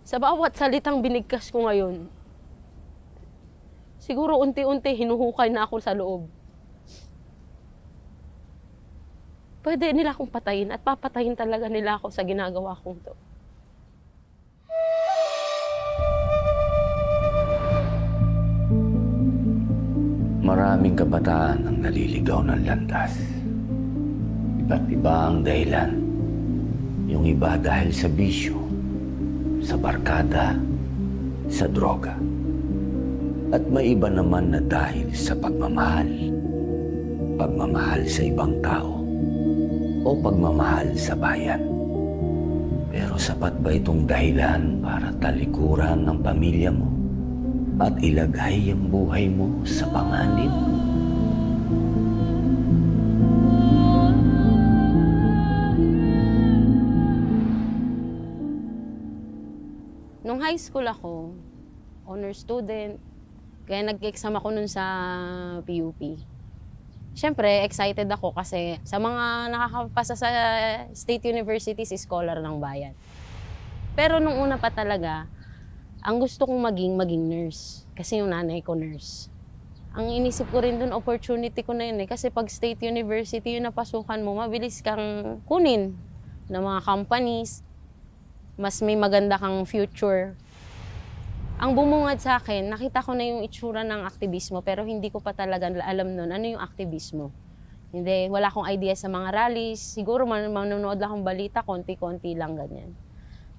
Sa bawat salitang binigkas ko ngayon, siguro unti-unti hinuhukay na ako sa loob. Pwede nila akong patayin at papatayin talaga nila ako sa ginagawa kong to. Maraming kabataan ang naliligaw ng landas. Iba't iba ang dahilan. Yung iba dahil sa bisyo, sa barkada, sa droga. At may iba naman na dahil sa pagmamahal. Pagmamahal sa ibang tao o pagmamahal sa bayan. Pero sapat ba itong dahilan para talikuran ang pamilya mo at ilagay ang buhay mo sa panganib? Nung high school ako, honor student, kaya nag-exam ako nun sa PUP. Siyempre, excited ako kasi sa mga nakakapasa sa state universities, scholar ng bayan. Pero nung una pa talaga, ang gusto kong maging nurse. Kasi yung nanay ko nurse. Ang inisip ko rin dun, opportunity ko na yun eh. Kasi pag state university yung napasukan mo, mabilis kang kunin ng mga companies. Mas may maganda kang future. Ang bumungad sa akin, nakita ko na yung itsura ng aktivismo pero hindi ko pa talaga alam nun ano yung aktivismo. Hindi, wala akong idea sa mga rallies. Siguro manonood lang akong balita, konti-konti lang ganyan.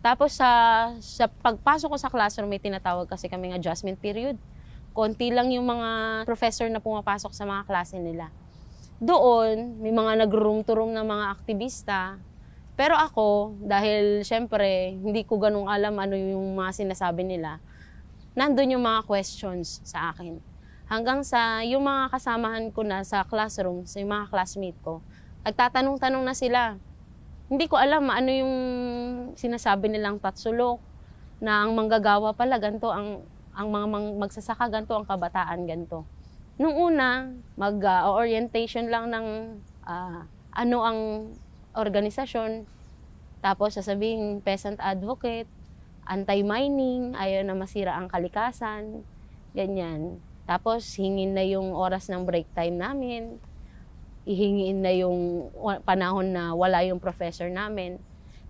Tapos sa pagpasok ko sa classroom, may tinatawag kasi kaming adjustment period. Konti lang yung mga professor na pumapasok sa mga klase nila. Doon, may mga nag-room to room na mga aktivista. Pero ako, dahil syempre, hindi ko ganung alam ano yung mga sinasabi nila, nandun yung mga questions sa akin. Hanggang sa yung mga kasamahan ko na sa classroom, sa yung mga classmate ko, nagtatanong-tanong na sila. Hindi ko alam ano yung sinasabi nilang tatsulok, na ang manggagawa pala, ganito, ang mga magsasaka, ganito, ang kabataan, ganito. Nung una, mag-orientation lang ng ano ang organisasyon, tapos sasabihin peasant advocate, anti-mining, ayaw na masira ang kalikasan, ganyan. Tapos hingin na yung oras ng break time namin, ihingiin na yung panahon na wala yung professor namin.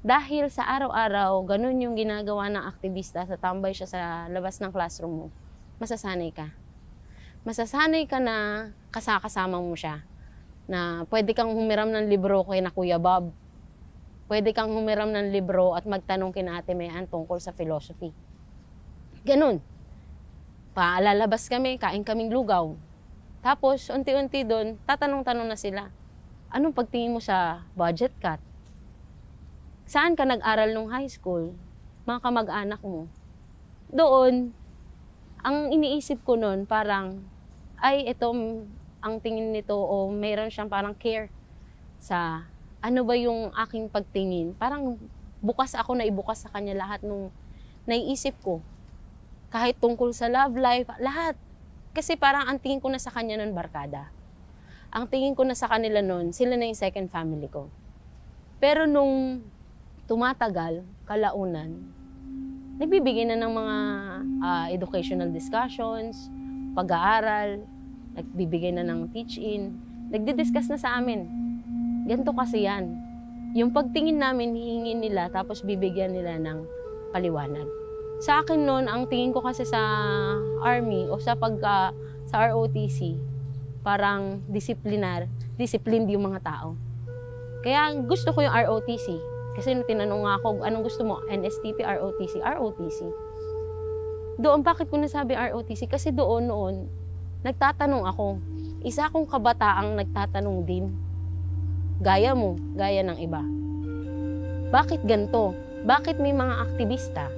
Dahil sa araw-araw, ganun yung ginagawa ng aktivista, sa tambay siya sa labas ng classroom mo, masasanay ka. Masasanay ka na kasama mo siya. Na pwede kang humiram ng libro kay na Kuya Bob. Pwede kang humiram ng libro at magtanong kina Ate Mayan tungkol sa philosophy. Ganun. Paalalabas kami, kain kaming lugaw. Tapos, unti-unti doon, tatanong-tanong na sila. Anong pagtingin mo sa budget cut? Saan ka nag-aral nung high school? Mga kamag-anak mo. Doon, ang iniisip ko noon parang, ay, ito ang tingin nito o mayroon siyang parang care sa ano ba yung aking pagtingin. Parang bukas ako na ibukas sa kanya lahat nung naiisip ko. Kahit tungkol sa love life, lahat. Kasi parang ang tingin ko na sa kanya nun barkada. Ang tingin ko na sa kanila nun, sila na yung second family ko. Pero nung tumatagal, kalaunan, nagbibigay na ng mga educational discussions, pag-aaral, nagbibigay na ng teach-in, nagdi-discuss na sa amin. Ganito kasi yan. Yung pagtingin namin, hihingin nila, tapos bibigyan nila ng paliwanag. Sa akin noon, ang tingin ko kasi sa Army o sa ROTC, parang disciplined yung mga tao. Kaya gusto ko yung ROTC. Kasi tinanong nga ako, anong gusto mo? NSTP, ROTC? ROTC. Doon, bakit ko nasabi ROTC? Kasi doon noon, nagtatanong ako. Isa akong kabataang nagtatanong din. Gaya mo, gaya ng iba. Bakit ganito? Bakit may mga aktivista?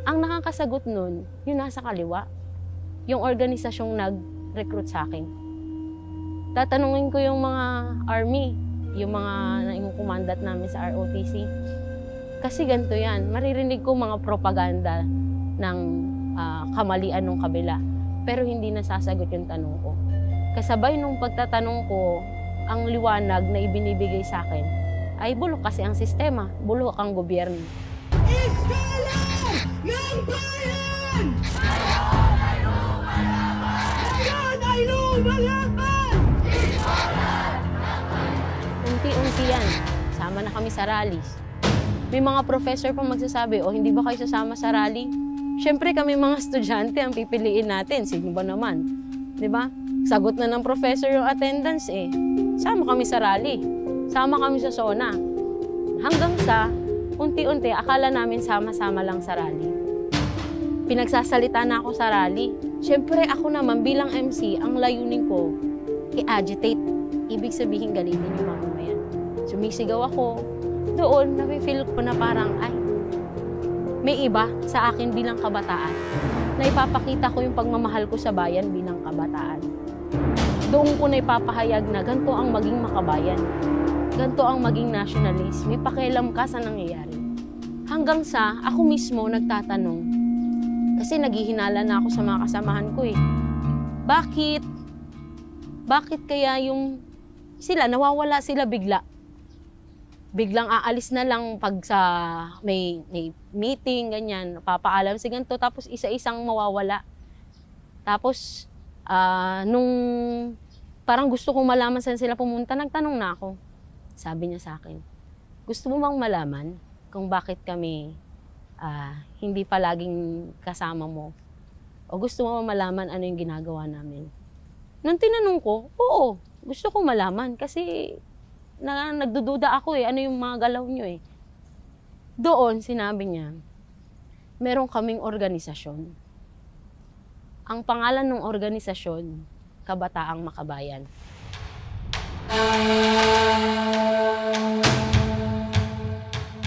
Ang nakakasagot nun, yung nasa kaliwa. Yung organisasyong nag-recruit sa akin. Tatanungin ko yung mga army, yung mga kumandat namin sa ROTC. Kasi ganito yan, maririnig ko mga propaganda ng kamalian ng kabila. Pero hindi nasasagot yung tanong ko. Kasabay nung pagtatanong ko, ang liwanag na ibinibigay sa akin ay bulok kasi ang sistema, bulok ang gobyerno. Scholar ng bayan! Ngayon ay lumalaban! Unti-unti yan. Sama na kami sa rallies. May mga professor pang magsasabi, o hindi ba kayo sasama sa rally? Siyempre kami mga estudyante ang pipiliin natin. Sino ba naman? Di ba? Sagot na ng professor yung attendance eh. Sama kami sa rally. Sama kami sa SONA. Hanggang sa unti-unti, akala namin sama-sama lang sa rally. Pinagsasalita na ako sa rally. Siyempre ako naman bilang MC, ang layunin ko, i-agitate. Ibig sabihin galitin yung mamamayan. Sumisigaw ako. Doon, nafe-feel ko na parang, ay, may iba sa akin bilang kabataan na ipapakita ko yung pagmamahal ko sa bayan bilang kabataan. Doon ko na ipapahayag na ganito ang maging makabayan. Ganito ang maging nationalist. May pakialam ka sa nangyayari. Hanggang sa ako mismo nagtatanong, kasi naghihinala na ako sa mga kasamahan ko eh. Bakit? Bakit kaya yung sila, nawawala sila bigla? Biglang aalis na lang pag sa may meeting, ganyan, papaalam si ganito, tapos isa-isang mawawala. Tapos, nung parang gusto kong malaman saan sila pumunta, nagtanong na ako. Sabi niya sa akin, gusto mo bang malaman kung bakit kami hindi palaging kasama mo? O gusto mo bang malaman ano yung ginagawa namin? Nung tinanong ko, oo, gusto kong malaman kasi nagdududa ako eh, ano yung mga galaw nyo eh. Doon, sinabi niya, meron kaming organisasyon. Ang pangalan ng organisasyon, Kabataang Makabayan.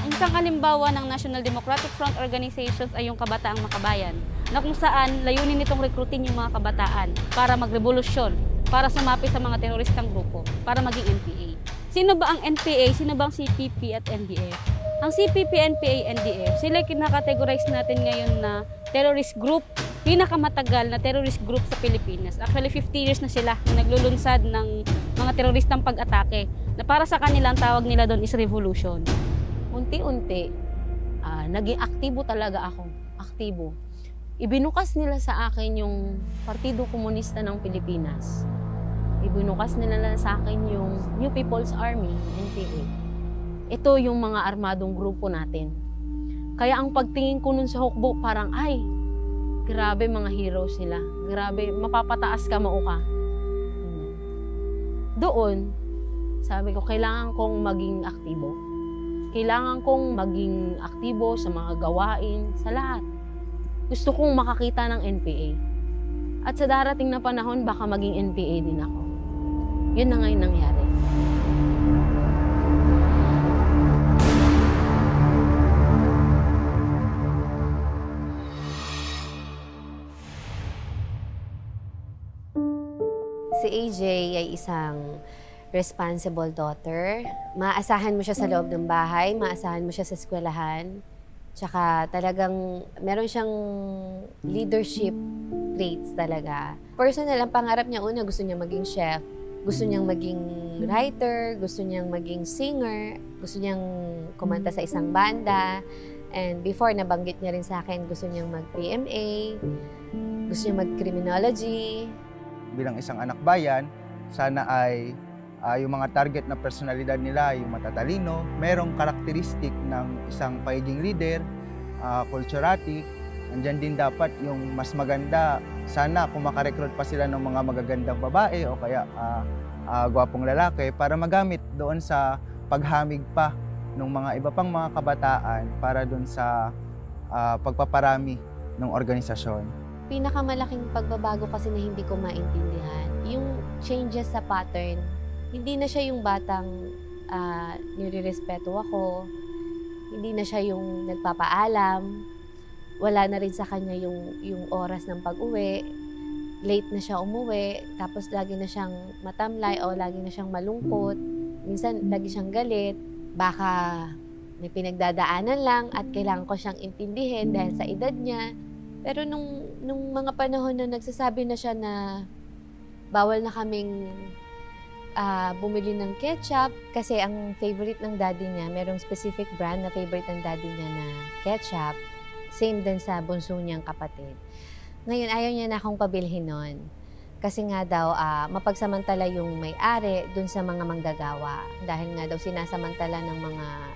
Ang isang halimbawa ng National Democratic Front Organizations ay yung Kabataang Makabayan, na kung saan layunin nitong rekrutin yung mga kabataan para magrevolusyon, para sumapi sa mga teroristang grupo, para maging NPA. Sino ba ang NPA? Sino ba ang CPP at NDF? Ang CPP, NPA, NDF, sila kinakategorize natin ngayon na terrorist group, pinakamatagal na terrorist group sa Pilipinas. Actually, 50 years na sila na naglulunsad ng mga teroristang pag-atake na para sa kanila, ang tawag nila doon is revolution. Unti-unti, naging aktibo talaga ako. Aktibo. Ibinukas nila sa akin yung Partido Komunista ng Pilipinas. Ibinukas nila sa akin yung New People's Army, NPA. Ito yung mga armadong grupo natin. Kaya ang pagtingin ko nun sa hukbo, parang, ay, grabe mga heroes sila. Grabe, mapapataas ka, mauka. Doon, sabi ko, kailangan kong maging aktibo. Kailangan kong maging aktibo sa mga gawain, sa lahat. Gusto kong makakita ng NPA. At sa darating na panahon, baka maging NPA din ako. Yun na ngayon nangyari. Si AJ ay isang responsible daughter. Maasahan mo siya sa loob ng bahay, maasahan mo siya sa eskwelahan. Tsaka talagang meron siyang leadership traits talaga. Personal, ang pangarap niya una, gusto niya maging chef. Gusto niyang maging writer, gusto niyang maging singer, gusto niyang kumanta sa isang banda. And before, nabanggit niya rin sa akin, gusto niyang mag-PMA, gusto niyang mag-criminology. Bilang isang anak bayan, sana ay yung mga target na personalidad nila, yung matatalino, merong karakteristik ng isang pagiging leader, culturatic. Andyan din dapat yung mas maganda, sana kung makarecruit pa sila ng mga magagandang babae o kaya gwapong lalaki para magamit doon sa paghamig pa ng mga iba pang mga kabataan para doon sa pagpaparami ng organisasyon. Pinakamalaking pagbabago kasi na hindi ko maintindihan, yung changes sa pattern. Hindi na siya yung batang nirerespeto ako, hindi na siya yung nagpapaalam, wala na rin sa kanya yung oras ng pag-uwi, late na siya umuwi, tapos lagi na siyang matamlay o lagi na siyang malungkot, minsan lagi siyang galit, baka may pinagdadaanan lang at kailangan ko siyang intindihin dahil sa edad niya. Pero nung mga panahon na nagsasabi na siya na bawal na kaming bumili ng ketchup kasi ang favorite ng daddy niya, merong specific brand na favorite ng daddy niya na ketchup. Same din sa bunso niyang kapatid. Ngayon, ayaw niya na akong pabilhin nun. Kasi nga daw, mapagsamantala yung may-ari dun sa mga manggagawa. Dahil nga daw sinasamantala ng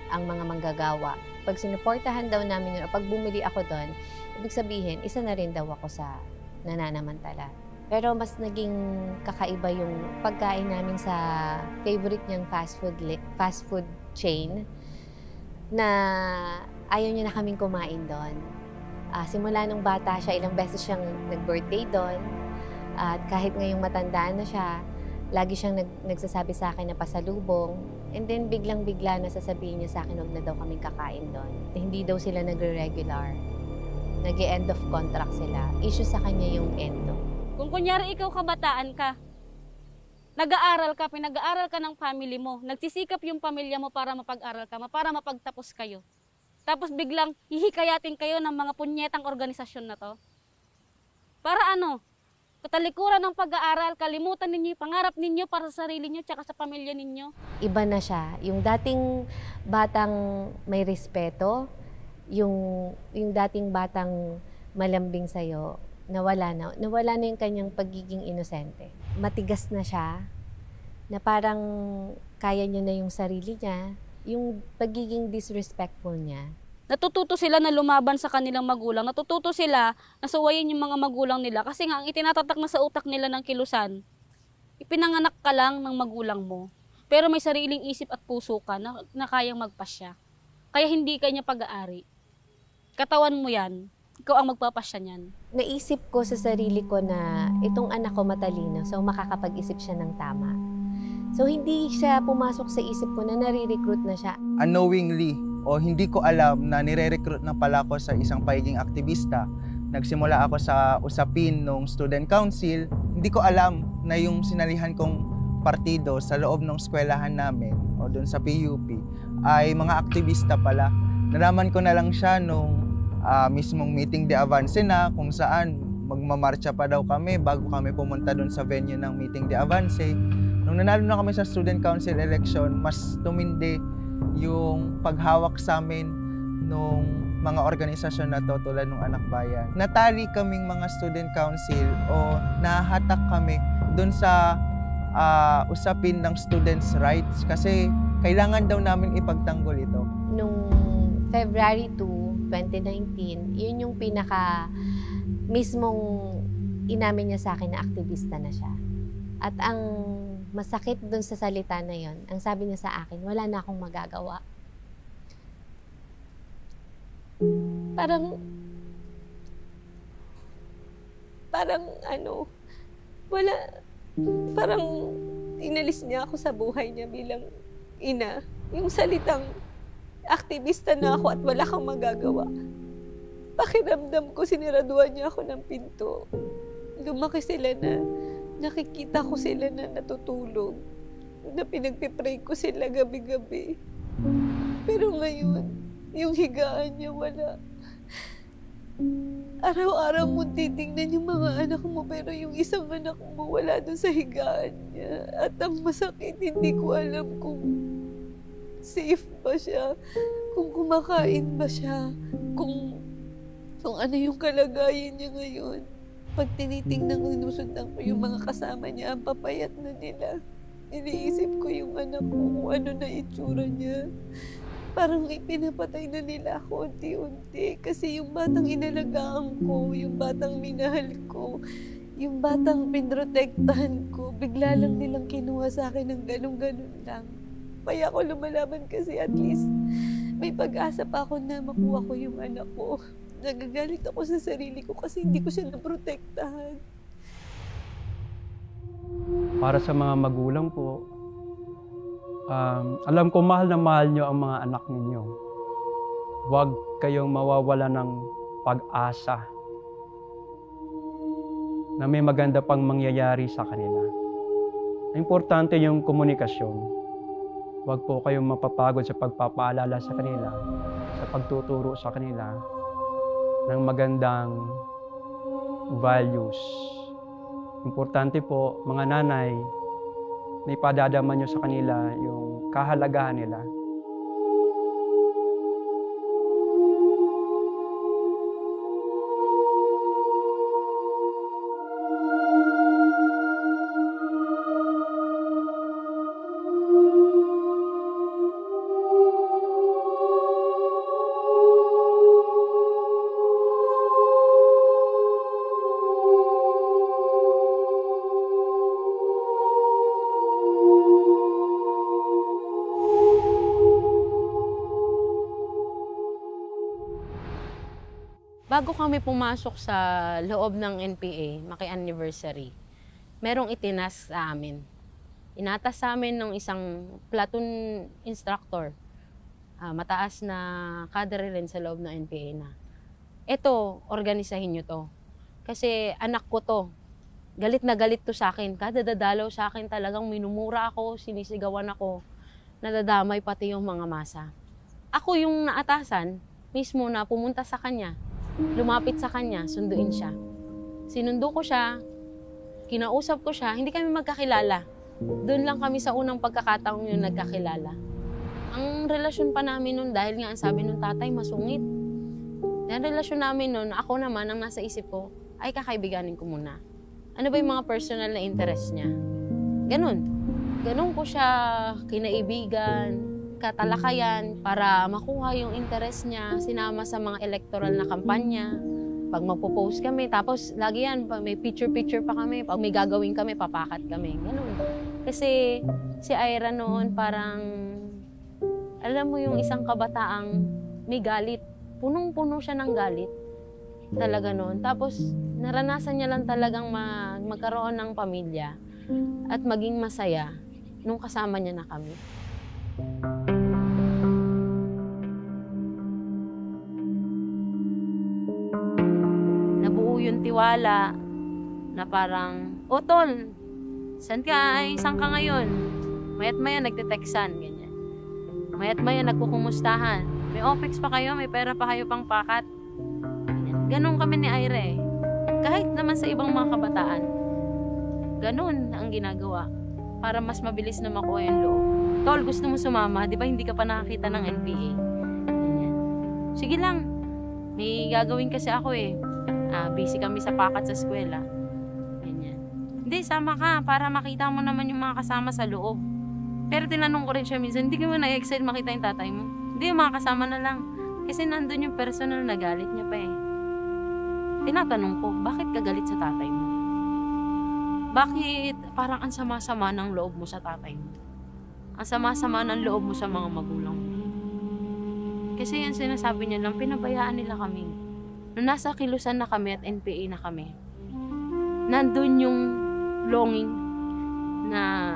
ang mga manggagawa. Pag sinuportahan daw namin yun, o pag bumili ako doon, ibig sabihin, isa na rin daw ako sa nananamantala. Pero mas naging kakaiba yung pagkain namin sa favorite niyang fast food chain na ayaw niya na kaming kumain doon. Simula nung bata siya, ilang beses siyang nag-birthday doon. At kahit ngayong matandaan na siya, lagi siyang nagsasabi sa akin na pasalubong. And then biglang-bigla na sasabihin niya sa akin, huwag na daw kaming kakain doon. Hindi daw sila nagre-regular. Nag-e-end of contract sila. Issue sa kanya yung endo. Kung kunyari ikaw kabataan ka, nag-aaral ka, pinag-aaral ka ng family mo, nagsisikap yung pamilya mo para mapag-aral ka, para mapagtapos kayo. Tapos biglang hihikayatin kayo ng mga punyetang organisasyon na to. Para ano? Katalikuran ng pag-aaral, kalimutan ninyo yung pangarap ninyo para sa sarili nyo tsaka sa pamilya ninyo. Iba na siya. Yung dating batang may respeto, yung dating batang malambing sa'yo, nawala na yung kanyang pagiging inosente. Matigas na siya, na parang kaya niya na yung sarili niya, yung pagiging disrespectful niya. Natututo sila na lumaban sa kanilang magulang, natututo sila na suwayin yung mga magulang nila kasi nga ang itinatatak na sa utak nila ng kilusan, ipinanganak ka lang ng magulang mo, pero may sariling isip at puso ka na kayang magpasya. Kaya hindi ka niya pag-aari. Katawan mo yan. Ikaw ang magpapasya niyan. Naisip ko sa sarili ko na itong anak ko matalino, so makakapag-isip siya ng tama. So hindi siya pumasok sa isip ko na nare-recruit na siya. Unknowingly, o hindi ko alam na nire-recruit na pala ako sa isang pagiging aktivista. Nagsimula ako sa usapin ng student council. Hindi ko alam na yung sinalihan kong partido sa loob ng eskwelahan namin o doon sa PUP ay mga aktivista pala. Nalaman ko na lang siya nung mismong meeting de avance na kung saan magmamarcha pa daw kami bago kami pumunta doon sa venue ng meeting de avance. Nung nanalo na kami sa student council election, mas tumindi yung paghawak sa amin nung mga organisasyon na to tulad ng Anak Bayan. Natali kaming mga student council o nahatak kami doon sa usapin ng students' rights kasi kailangan daw namin ipagtanggol ito. Nung February 2, 2019, yun yung pinaka mismong inamin niya sa akin na aktivista na siya. At ang masakit dun sa salita na yun, ang sabi niya sa akin, wala na akong magagawa. Parang inalis niya ako sa buhay niya bilang ina. Yung salitang aktivista na ako at wala kang magagawa. Pakiramdam ko, siniraduhan niya ako ng pinto. Lumaki sila na nakikita ko sila na natutulog. Na pinagpipray ko sila gabi-gabi. Pero ngayon, yung higaan niya wala. Araw-araw mo titingnan yung mga anak mo pero yung isang anak mo wala dun sa higaan niya. At ang masakit, hindi ko alam kung safe ba siya, kung kumakain ba siya, kung ano yung kalagayan niya ngayon. Pag tinitingnan ko, sinusundan ko yung mga kasama niya, ang papayat na nila. Iniisip ko yung anak ko, kung ano na itsura niya. Parang ipinapatay na nila ako unti-unti. Kasi yung batang inalagaan ko, yung batang minahal ko, yung batang pinrotektahan ko, bigla lang nilang kinuha sa akin ng ganun-ganun lang. Kaya ako lumalaban kasi at least may pag-asa pa ako na makuha ko yung anak ko. Nagagalit ako sa sarili ko kasi hindi ko siya naprotektahan. Para sa mga magulang po, alam ko mahal na mahal nyo ang mga anak ninyo. Huwag kayong mawawala ng pag-asa na may maganda pang mangyayari sa kanila. Importante yung komunikasyon. Huwag po kayong mapapagod sa pagpapaalala sa kanila, sa pagtuturo sa kanila ng magandang values. Importante po, mga nanay, na ipadadama nyo sa kanila yung kahalagahan nila. Bago kami pumasok sa loob ng NPA, maki-anniversary, merong itinas sa amin. Inatas sa amin ng isang platoon instructor, mataas na cadre rin sa loob ng NPA na, eto, organisahin nyo to. Kasi anak ko to, galit na galit to sa akin. Kada dadalaw sa akin talagang minumura ako, sinisigawan ako, nadadamay pati yung mga masa. Ako yung naatasan mismo na pumunta sa kanya, lumapit sa kanya, sunduin siya. Sinundo ko siya, kinausap ko siya, hindi kami magkakilala. Doon lang kami sa unang pagkakataong yung nagkakilala. Ang relasyon pa namin nun, dahil nga ang sabi nung tatay, masungit. Ang relasyon namin nun, ako naman, ang nasa isip ko, ay kakaibiganin ko muna. Ano ba yung mga personal na interest niya? Ganun. Ganun ko siya kinaibigan, katalakayan para makuha yung interest niya, sinama sa mga electoral na kampanya. Pag magpo-post kami, tapos lagi yan, pag may picture-picture pa kami, pag may gagawin kami, papakat kami. Ganun. Kasi si Ira noon parang, alam mo yung isang kabataang may galit. Punong-puno siya ng galit. Talaga noon. Tapos naranasan niya lang talagang magkaroon ng pamilya at maging masaya nung kasama niya na kami. Nabuo yung tiwala na parang, o tol, saan ka? Ay, saan ka ngayon? Mayat maya nagte-textan, ganyan. Mayat maya nagkukumustahan. May OPEX pa kayo, may pera pa kayo pang pakat. Ganyan. Ganon kami ni Ira eh. Kahit naman sa ibang mga kabataan, ganon ang ginagawa para mas mabilis na makuha yung loob. Tol, gusto mo sumama? Di ba hindi ka pa nakakita ng NPA? Ganyan. Sige lang. May gagawin kasi ako eh. Busy kami sa pakat sa eskwela. Ganyan. Hindi, sama ka para makita mo naman yung mga kasama sa loob. Pero tinanong ko rin siya minsan, hindi ka mo na-excite makita yung tatay mo? Hindi, yung mga kasama na lang. Kasi nandun yung personal na galit niya pa eh. Tinatanong ko, bakit ka galit sa tatay mo? Bakit parang ang sama-sama ng loob mo sa tatay mo? Ang sama-sama ng loob mo sa mga magulang mo? Kasi yan sinasabi niya lang, pinabayaan nila kami. Nung nasa Kilusan na kami at NPA na kami, nandun yung longing na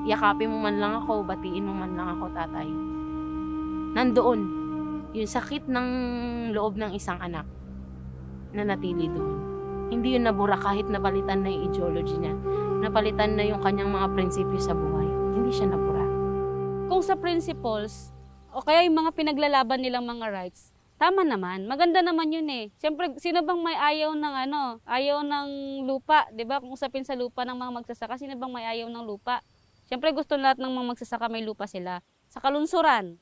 yakapin mo man lang ako, batiin mo man lang ako, tatay. Nandoon, yung sakit ng loob ng isang anak na natili doon. Hindi yun nabura kahit napalitan na yung ideology niya, napalitan na yung kanyang mga prinsipyo sa buhay. Hindi siya nabura. Kung sa principles, o kaya yung mga pinaglalaban nilang mga rights, tama naman. Maganda naman yun eh. Siyempre, sino bang may ayaw ng ayaw ng lupa, 'di ba? Kung usapin sa lupa ng mga magsasaka, sino bang may ayaw ng lupa? Siyempre, gusto lahat ng mga magsasaka may lupa sila. Sa kalunsuran,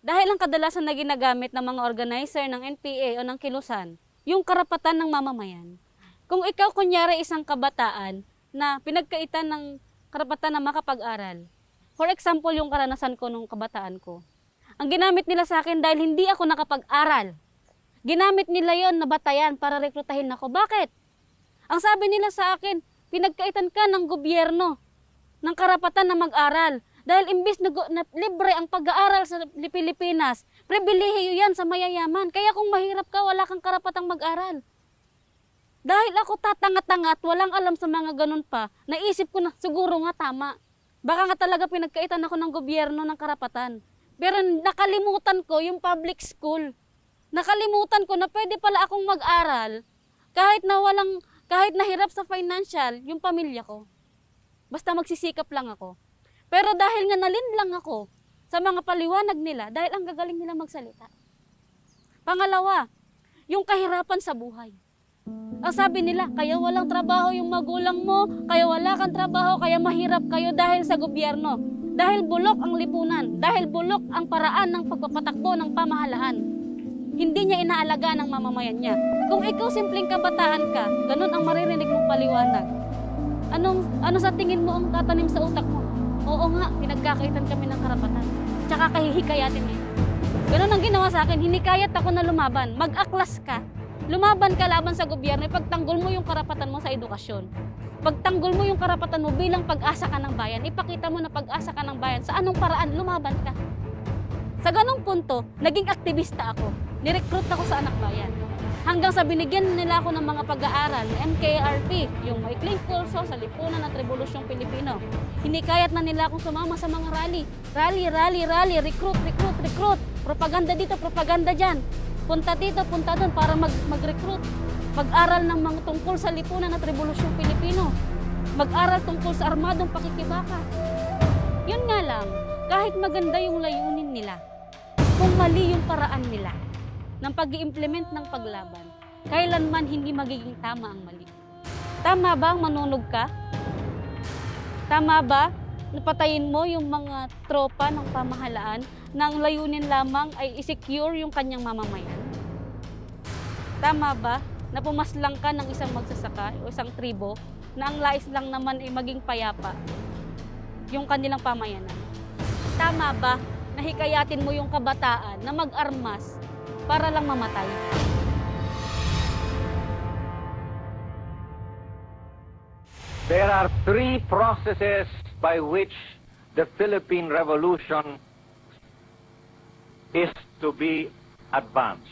dahil ang kadalasan na ginagamit ng mga organizer ng NPA o ng Kilusan, yung karapatan ng mamamayan. Kung ikaw kunyari isang kabataan na pinagkaitan ng karapatan na makapag-aral, for example, yung karanasan ko nung kabataan ko, ang ginamit nila sa akin dahil hindi ako nakapag-aral. Ginamit nila yon na batayan para rekrutahin ako. Bakit? Ang sabi nila sa akin, pinagkaitan ka ng gobyerno ng karapatan na mag-aral. Dahil imbis na libre ang pag-aaral sa Pilipinas, pribilehiyo yan sa mayayaman. Kaya kung mahirap ka, wala kang karapatang mag-aral. Dahil ako tatanga-tanga at walang alam sa mga ganun pa, naisip ko na siguro nga tama. Baka nga talaga pinagkaitan ako ng gobyerno ng karapatan. Pero nakalimutan ko yung public school. Nakalimutan ko na pwede pala akong mag-aral kahit nahirap sa financial yung pamilya ko. Basta magsisikap lang ako. Pero dahil nga nalinlang ako sa mga paliwanag nila, dahil ang gagaling nila magsalita. Pangalawa, yung kahirapan sa buhay. Ang sabi nila, kaya walang trabaho yung magulang mo, kaya wala kang trabaho, kaya mahirap kayo dahil sa gobyerno. Dahil bulok ang lipunan, dahil bulok ang paraan ng pagpapatakbo ng pamahalaan. Hindi niya inaalaga ng mamamayan niya. Kung ikaw simpleng kabataan ka, ganun ang maririnig mong paliwanag. Ano sa tingin mo ang tatanim sa utak mo? Oo nga, pinagkakaitan kami ng karapatan. Tsaka kahihikayatin niya. Ganun ang ginawa sa akin, hinikayat ako na lumaban. Mag-aklas ka. Lumaban ka laban sa gobyerno, ipagtanggol mo yung karapatan mo sa edukasyon. Pagtanggol mo yung karapatan mo bilang pag-asa ka ng bayan. Ipakita mo na pag-asa ka ng bayan. Sa anong paraan, lumaban ka. Sa ganong punto, naging aktivista ako. Nirecruit ako sa anak bayan. Hanggang sa binigyan nila ako ng mga pag-aaral, MKRP, yung maikling kurso sa lipunan at Rebolusyong Pilipino. Hinikayat na nila akong sumama sa mga rally. Rally, recruit. Propaganda dito, propaganda dyan. Punta dito, punta doon para mag-recruit. Mag-aral ng mga tungkol sa lipunan at Rebolusyong Pilipino. Mag-aral tungkol sa armadong pakikibaka. Yun nga lang, kahit maganda yung layunin nila, kung mali yung paraan nila ng pag-i-implement ng paglaban, kailanman hindi magiging tama ang mali. Tama ba ang manunog ka? Tama ba napatayin mo yung mga tropa ng pamahalaan na ang layunin lamang ay i-secure yung kanyang mamamayan? Tama ba na pumaslang ka ng isang magsasaka o isang tribo na ang lais lang naman ay maging payapa yung kanilang pamayanan? Tama ba na hikayatin mo yung kabataan na mag-armas para lang mamatay? There are three processes by which the Philippine Revolution is to be advanced.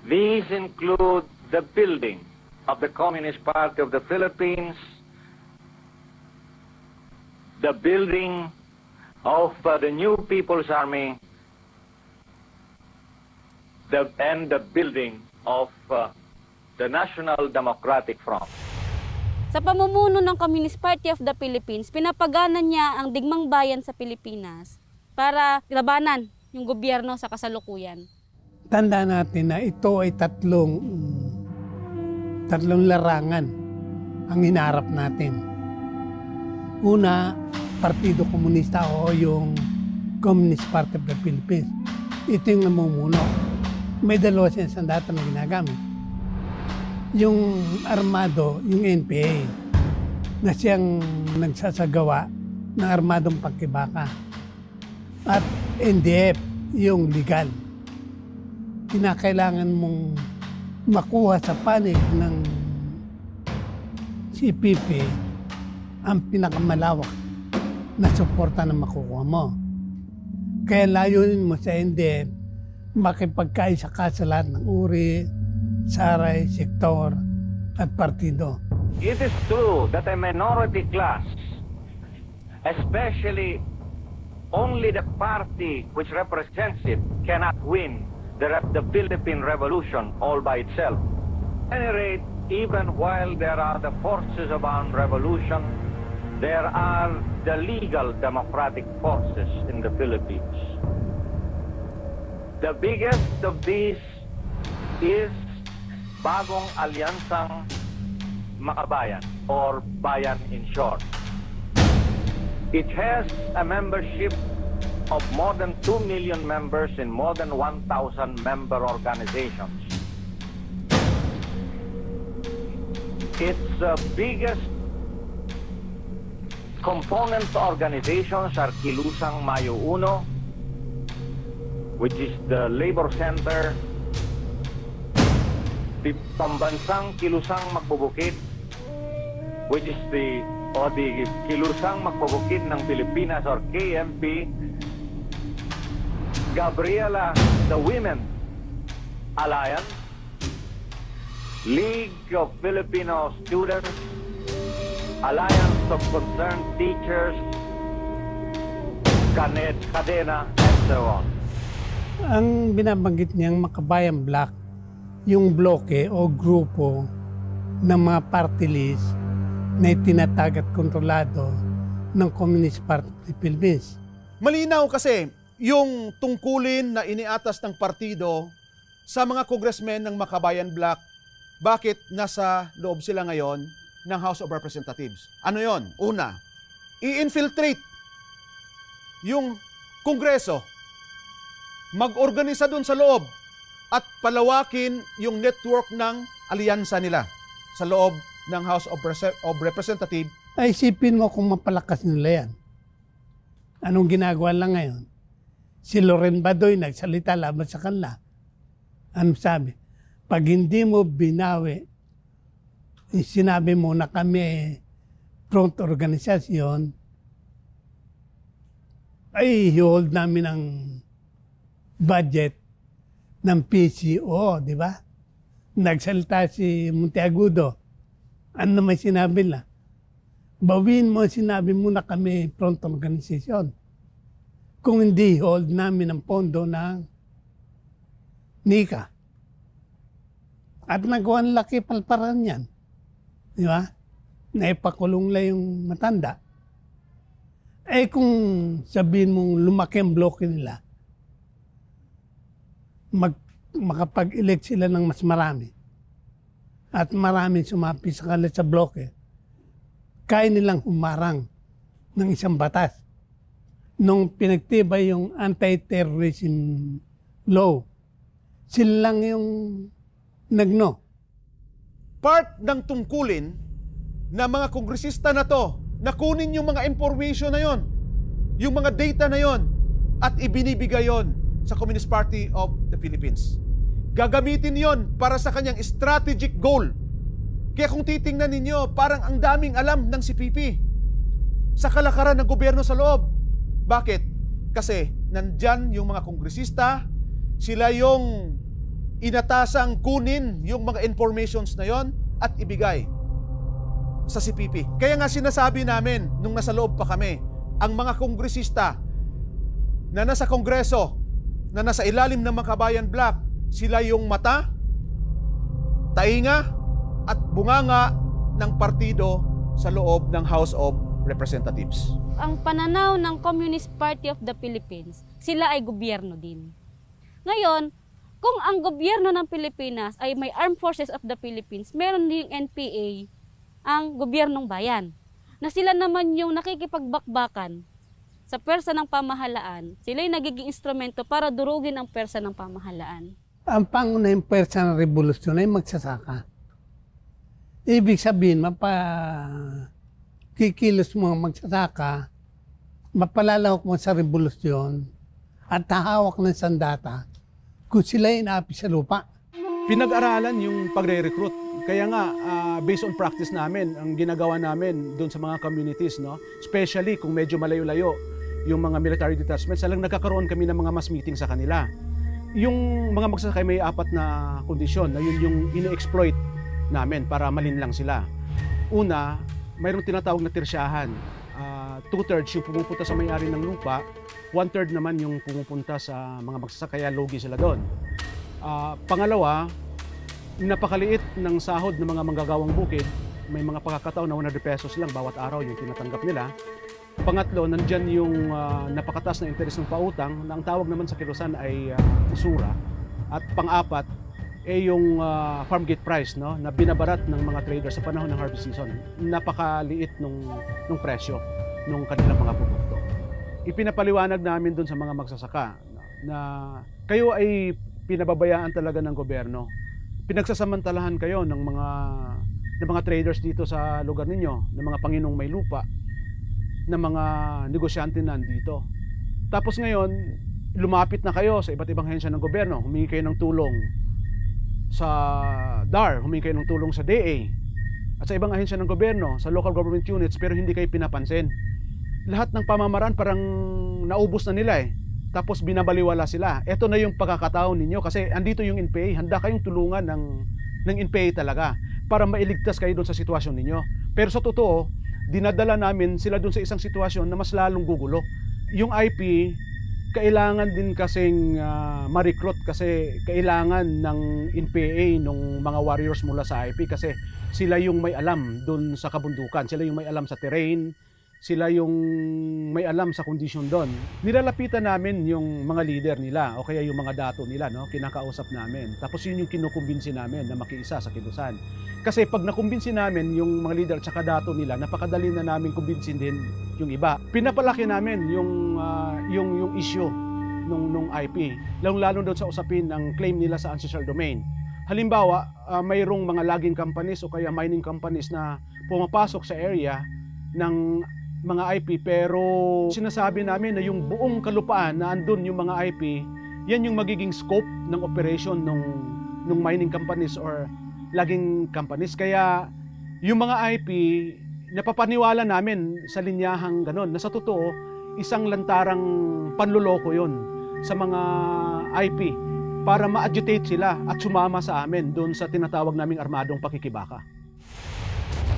These include the building of the Communist Party of the Philippines, the building of the new People's Army, and the building of the National Democratic Front. Sa pamumuno ng Communist Party of the Philippines, pinapaganan niya ang digmang bayan sa Pilipinas para labanan yung gobyerno sa kasalukuyan. Tanda natin na ito ay tatlong larangan ang hinaharap natin. Una, Partido Komunista o yung Communist Party of the Philippines. Ito yung namumuno. May dalawa siyang sandata na ginagamit. Yung armado, yung NPA, na siyang nagsasagawa ng armadong pagkibaka. At NDF, yung legal. Kinakailangan mong makuha sa panig ng CPP ang pinakamalawak na suporta na makukuha mo. Kaya layunin mo sa NDF, makipagkaisa ka sa lahat ng uri, saray, sektor, at partido. It is true that a minority class, especially only the party which represents it, cannot win the Philippine Revolution all by itself. At any rate, even while there are the forces of armed revolution, there are the legal democratic forces in the Philippines. The biggest of these is Bagong Alyansang Makabayan, or Bayan in short. It has a membership of more than 2 million members in more than 1,000 member organizations. Its biggest component organizations are Kilusang Mayo Uno, which is the labor center, the Pambansang Kilusang Magbubukid, which is the Kilusang Magbubukid ng Pilipinas, or KMP, Gabriela, the Women Alliance, League of Filipino Students, Alliance of Concerned Teachers, Cadena, and so on. Ang binabanggit niyang Makabayan Bloc, yung bloke o grupo ng mga party list na itinatag at kontrolado ng Communist Party of the Philippines. Malinaw kasi yung tungkulin na iniatas ng partido sa mga congressmen ng Makabayan Bloc, bakit nasa loob sila ngayon ng House of Representatives. Ano yon? Una, i-infiltrate yung Kongreso, mag-organisa doon sa loob at palawakin yung network ng alyansa nila sa loob ng House of Representatives. Ay, isipin mo kung mapalakas nila yan. Anong ginagawa lang ngayon? Si Loren Badoy nagsalita laban sa kanila. Ano sabi? Pag hindi mo binawi, sinabi mo na kami front organisasyon, ay i-hold namin ang budget ng PCO, di ba? Nagsalita si Monteagudo. Ano naman sinabi na? Bawin mo, sinabi mo na kami front organisasyon. Kung hindi, hold namin ang pondo ng NICA. At nagawan laki palparan yan. Di ba? Naipakulong lang yung matanda. Eh kung sabihin mong lumaki ang bloke nila, makapag-elect sila ng mas marami at maraming sumapi sa kanila sa bloke, kaya nilang humarang ng isang batas. Nung pinagtibay yung anti-terrorism law, sila lang yung nagno. Part ng tungkulin na mga kongresista na to, na kunin yung mga information na yon, yung mga data na yon, at ibinibigay yon sa Communist Party of the Philippines. Gagamitin yon para sa kanyang strategic goal. Kaya kung titingnan ninyo, parang ang daming alam ng CPP sa kalakaran ng gobyerno sa loob. Bakit? Kasi nandyan yung mga kongresista, sila yung inatasang kunin yung mga informations na yon at ibigay sa CPP. Kaya nga sinasabi namin nung nasa loob pa kami, ang mga kongresista na nasa Kongreso, na nasa ilalim ng Makabayan Bloc, sila yung mata, tainga, at bunganga ng partido sa loob ng House of Representatives. Ang pananaw ng Communist Party of the Philippines, sila ay gobyerno din. Ngayon, kung ang gobyerno ng Pilipinas ay may Armed Forces of the Philippines, meron ding NPA, ang gobyernong bayan, na sila naman yung nakikipagbakbakan sa pwersa ng pamahalaan, sila yung nagiging instrumento para durugin ang pwersa ng pamahalaan. Ang pangunahing pwersa ng revolusyon ay magsasaka. Ibig sabihin, kikilos mo ang magsasaka, mapalalawak mo sa revolusyon, at hahawak ng sandata kung sila ay inaapi sa lupa. Pinag-aralan yung pagre-recruit. Kaya nga, based on practice namin, ang ginagawa namin doon sa mga communities, no? Especially kung medyo malayo-layo yung mga military detachments, salang nagkakaroon kami ng mga mass meeting sa kanila. Yung mga magsasakay may 4 na kondisyon na yun yung ine-exploit namin para malinlang sila. Una, mayroong tinatawag na tirsyahan. 2/3 yung pumupunta sa may-ari ng lupa, 1/3 naman yung pumupunta sa mga magsasakay, logi sila doon. Pangalawa, napakaliit ng sahod ng mga manggagawang bukid. May mga pagkakataon na 100 pesos lang bawat araw yung tinatanggap nila. Pangatlo, nandyan yung napakataas na interes ng pautang na ang tawag naman sa kilusan ay usura. At pang-apat, yung farm gate price, no, na binabarat ng mga traders sa panahon ng harvest season. Napakaliit nung presyo ng kanilang mga produkto. Ipinapaliwanag namin doon sa mga magsasaka na kayo ay pinababayaan talaga ng gobyerno. Pinagsasamantalahan kayo ng mga traders dito sa lugar ninyo, ng mga panginong may lupa, ng mga negosyante nandito. Tapos ngayon, lumapit na kayo sa iba't ibang hensya ng gobyerno, humingi kayo ng tulong sa DAR, humingi kayo ng tulong sa DA, at sa ibang ahensya ng gobyerno, sa local government units, pero hindi kayo pinapansin. Lahat ng pamamaraan parang naubos na nila eh. Tapos binabaliwala sila. Ito na yung pagkakataon ninyo kasi andito yung NPA, handa kayong tulungan ng NPA talaga para mailigtas kayo doon sa sitwasyon ninyo. Pero sa totoo, dinadala namin sila doon sa isang sitwasyon na mas lalong gugulo. Yung IP, kailangan din kasing ma-recruit kasi kailangan ng NPA nung mga warriors mula sa IP kasi sila yung may alam doon sa kabundukan, sila yung may alam sa terrain, sila yung may alam sa kondisyon doon. Nilalapitan namin yung mga leader nila o kaya yung mga dato nila, no? Kinakausap namin. Tapos yun yung kinukumbinsi namin na makiisa sa kilusan. Kasi pag nakumbinsi namin yung mga leader at saka dato nila, napakadali na namin kumbinsin din yung iba. Pinapalaki namin yung issue nung IP, lalo doon sa usapin ng claim nila sa ancestral domain. Halimbawa, mayroong mga logging companies o kaya mining companies na pumapasok sa area ng mga IP, pero sinasabi namin na yung buong kalupaan na andun yung mga IP, yan yung magiging scope ng operation ng mining companies or logging companies. Kaya yung mga IP, napapaniwala namin sa linyahang ganon, na sa totoo, isang lantarang panluloko yon sa mga IP para ma-agitate sila at sumama sa amin doon sa tinatawag naming armadong pakikibaka.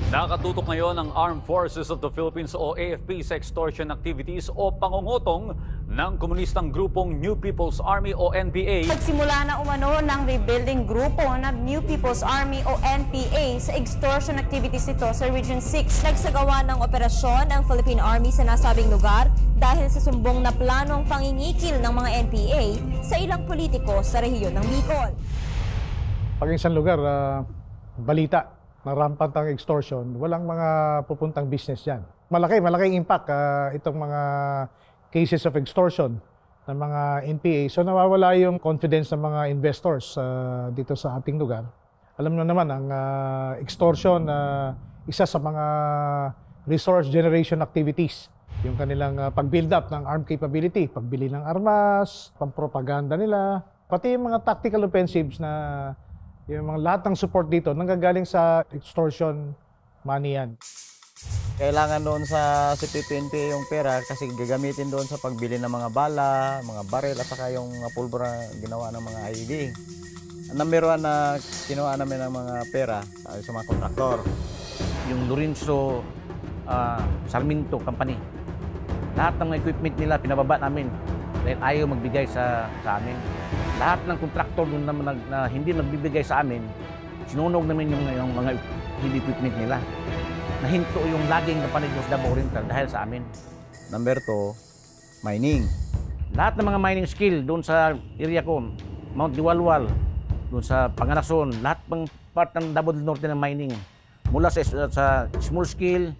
Nakatutok ngayon ang Armed Forces of the Philippines o AFP sa extortion activities o pangungutong ng komunistang grupong New People's Army o NPA. Nagsimula na umano ng rebuilding grupo na New People's Army o NPA sa extortion activities nito sa Region 6. Nagsagawa ng operasyon ang Philippine Army sa nasabing lugar dahil sa sumbong na planong pangingikil ng mga NPA sa ilang politiko sa rehiyon ng Bicol. Pag isang lugar, balita na rampant ang extortion, walang mga pupuntang business yan. Malaking impact itong mga cases of extortion ng mga NPA. So nawawala yung confidence ng mga investors dito sa ating lugar. Alam nyo naman, ang extortion, isa sa mga resource generation activities. Yung kanilang pag-build up ng armed capability, pagbili ng armas, pampropaganda nila, pati yung mga tactical offensives na yung mga lahat ng support dito nanggagaling sa extortion money yan. Kailangan doon sa CP20 yung pera kasi gagamitin doon sa pagbili ng mga bala, mga baril at saka yung pulbura ginawa ng mga IED. Number one na kinuha namin ng mga pera sa mga kontraktor. Yung Lorenzo Sarmiento Company. Lahat ng equipment nila pinababa namin dahil ayaw magbigay sa amin. Lahat ng kontraktor doon na hindi nagbibigay sa amin, sinunog namin yung mga hindi equipment nila. Nahinto yung logging company sa Davao Oriental dahil sa amin. Number 2, mining. Lahat ng mga mining skill doon sa area ko, Mount Diwalwal, doon sa Panganason, lahat ng part ng Davao del Norte ng mining. Mula sa small scale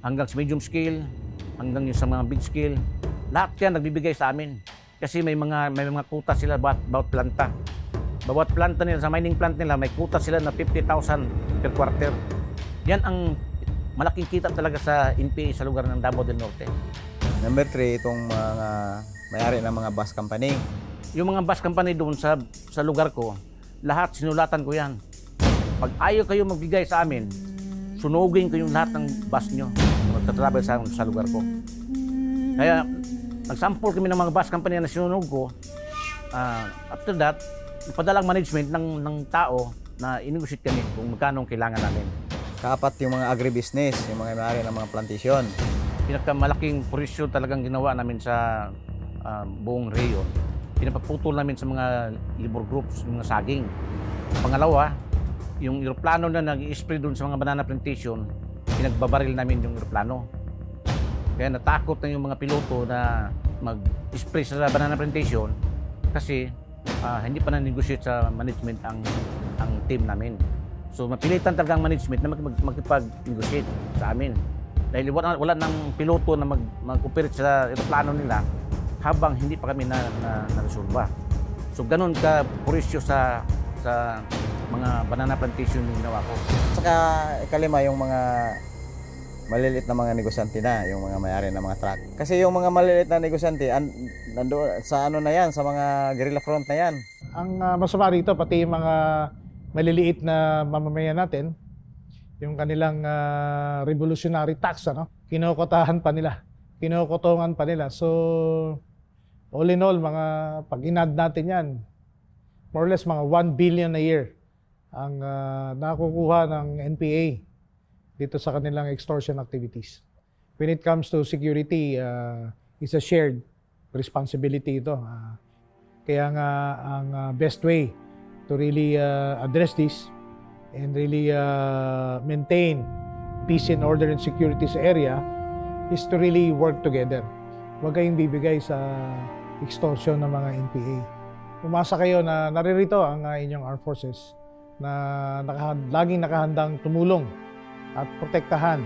hanggang sa medium scale, hanggang yung sa mga big scale, lahat yan nagbibigay sa amin. Kasi may mga kuta sila bawat planta. Bawat planta nila, sa mining plant nila, may kuta sila na 50,000 per quarter. Yan ang malaking kita talaga sa NPA sa lugar ng Davao del Norte. Number 3, itong mga may-ari ng mga bus company. Yung mga bus company doon sa lugar ko, lahat sinulatan ko yan. Pag ayaw kayo magbigay sa amin, sunugin ko yung lahat ng bus nyo na magtatravel sa lugar ko. Kaya nag-sample kami ng mga bus company na sinunog ko. After that, ipadalang management ng tao na inegosyate kami kung magkano kailangan namin. Kaapat yung mga agribusiness, yung mga may-ari ng mga plantation. Pinakamalaking porisyon talagang ginawa namin sa buong rehiyon. Pinapaputol namin sa mga labor groups, yung mga saging. Pangalawa, yung eroplano na nag-i-spray doon sa mga banana plantation, pinagbabaril namin yung eroplano. Kaya natakot na yung mga piloto na mag-spray sa banana plantation kasi hindi pa na-negotiate sa management ang team namin. So mapilitan talaga ang management na makipag-negotiate sa amin. Dahil wala ng piloto na mag-operate sa aeroplano nila habang hindi pa kami na-resolva. So ganun ka purisyo sa mga banana plantation yung ginawa ko. Saka ikalima yung mga maliliit na mga negosyante na, yung mga may-ari ng mga truck. Kasi yung mga maliliit na negosyante, sa ano na yan, sa mga guerrilla front na yan. Ang masama rito, pati yung mga maliliit na mamamayan natin, yung kanilang revolutionary tax, kinukotahan pa nila, kinukotongan pa nila. So, all in all, pag inad natin yan, more or less mga 1 billion a year ang nakukuha ng NPA dito sa kanilang extortion activities. When it comes to security, it's a shared responsibility ito. Kaya nga ang best way to really address this and really maintain peace and order and security sa area is to really work together. Huwag kayong bibigay sa extortion ng mga NPA. Umasa kayo na naririto ang inyong armed forces na laging nakahandang tumulong at protektahan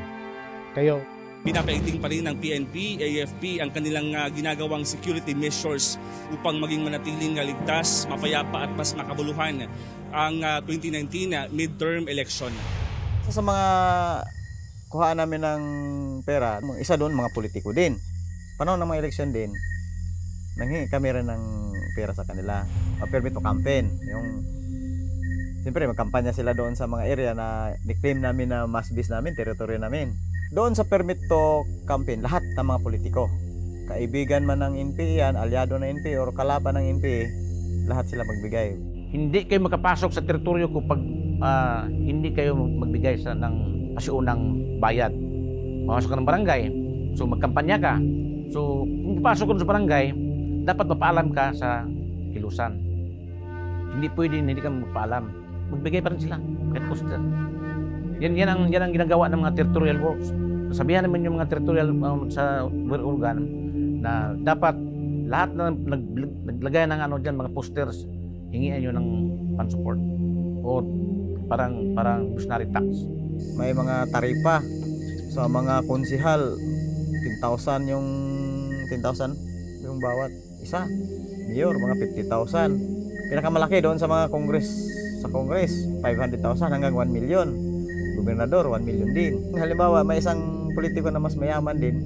kayo. Pinapaigting pa rin ng PNP, AFP ang kanilang ginagawang security measures upang maging manatiling ligtas, mapayapa at mas makabuluhan ang 2019 midterm election. Sa mga kuhaan namin ng pera, isa doon mga politiko din. Panahon ng mga eleksyon din, nanghingi kami rin ng pera sa kanila. Permit to campaign. Siyempre magkampanya sila doon sa mga area na ni-claim namin na masbis namin, teritoryo namin. Doon sa permit to campaign, lahat ng mga politiko, kaibigan man ng NPA yan, alyado ng NPA or kalaban ng NPA, lahat sila magbigay. Hindi kayo makapasok sa teritoryo ko pag hindi kayo magbigay ng pasiunang bayad. Mamasok ka ng barangay, so magkampanya ka. So kung papasok ka sa barangay, dapat mapaalam ka sa kilusan. Hindi pwede hindi ka magpaalam. Magbigay pa rin sila, kahit poster. Yan ang ginagawa ng mga territorial works. Sabihan naman yung mga territorial sa organ na dapat lahat na naglagay ng dyan, mga posters, hingian nyo ng pan-support o parang businary tax. May mga taripa sa mga konsihal, 10,000 yung bawat isa. Mayor, mga 50,000. Pinakamalaki doon sa mga sa Congress, 500,000 hanggang 1 million. Gobernador, 1 million din. Halimbawa, may isang politiko na mas mayaman din,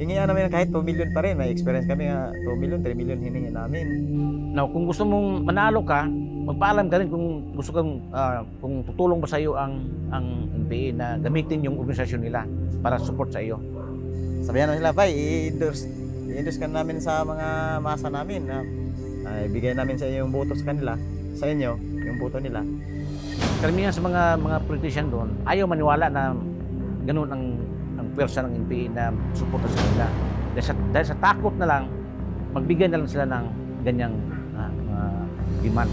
hingian namin kahit 2 million pa rin. May experience kami nga 2 million, 3 million hiningi namin. Now, kung gusto mong manalo ka, magpaalam ka rin kung gusto kang kung tutulong ba sa iyo ang NPA na gamitin yung organisasyon nila para support sa iyo. Sabihan nila, i-endorse ka namin sa mga masa namin. Ibigay namin sa iyo yung boto sa kanila, sa inyo, yung boto nila. Karamihan sa mga politician doon, ayaw maniwala na ganun ang pwersa ng NPA na suporta sa kanila. Dahil sa takot na lang, magbigay na lang sila ng ganyang demand.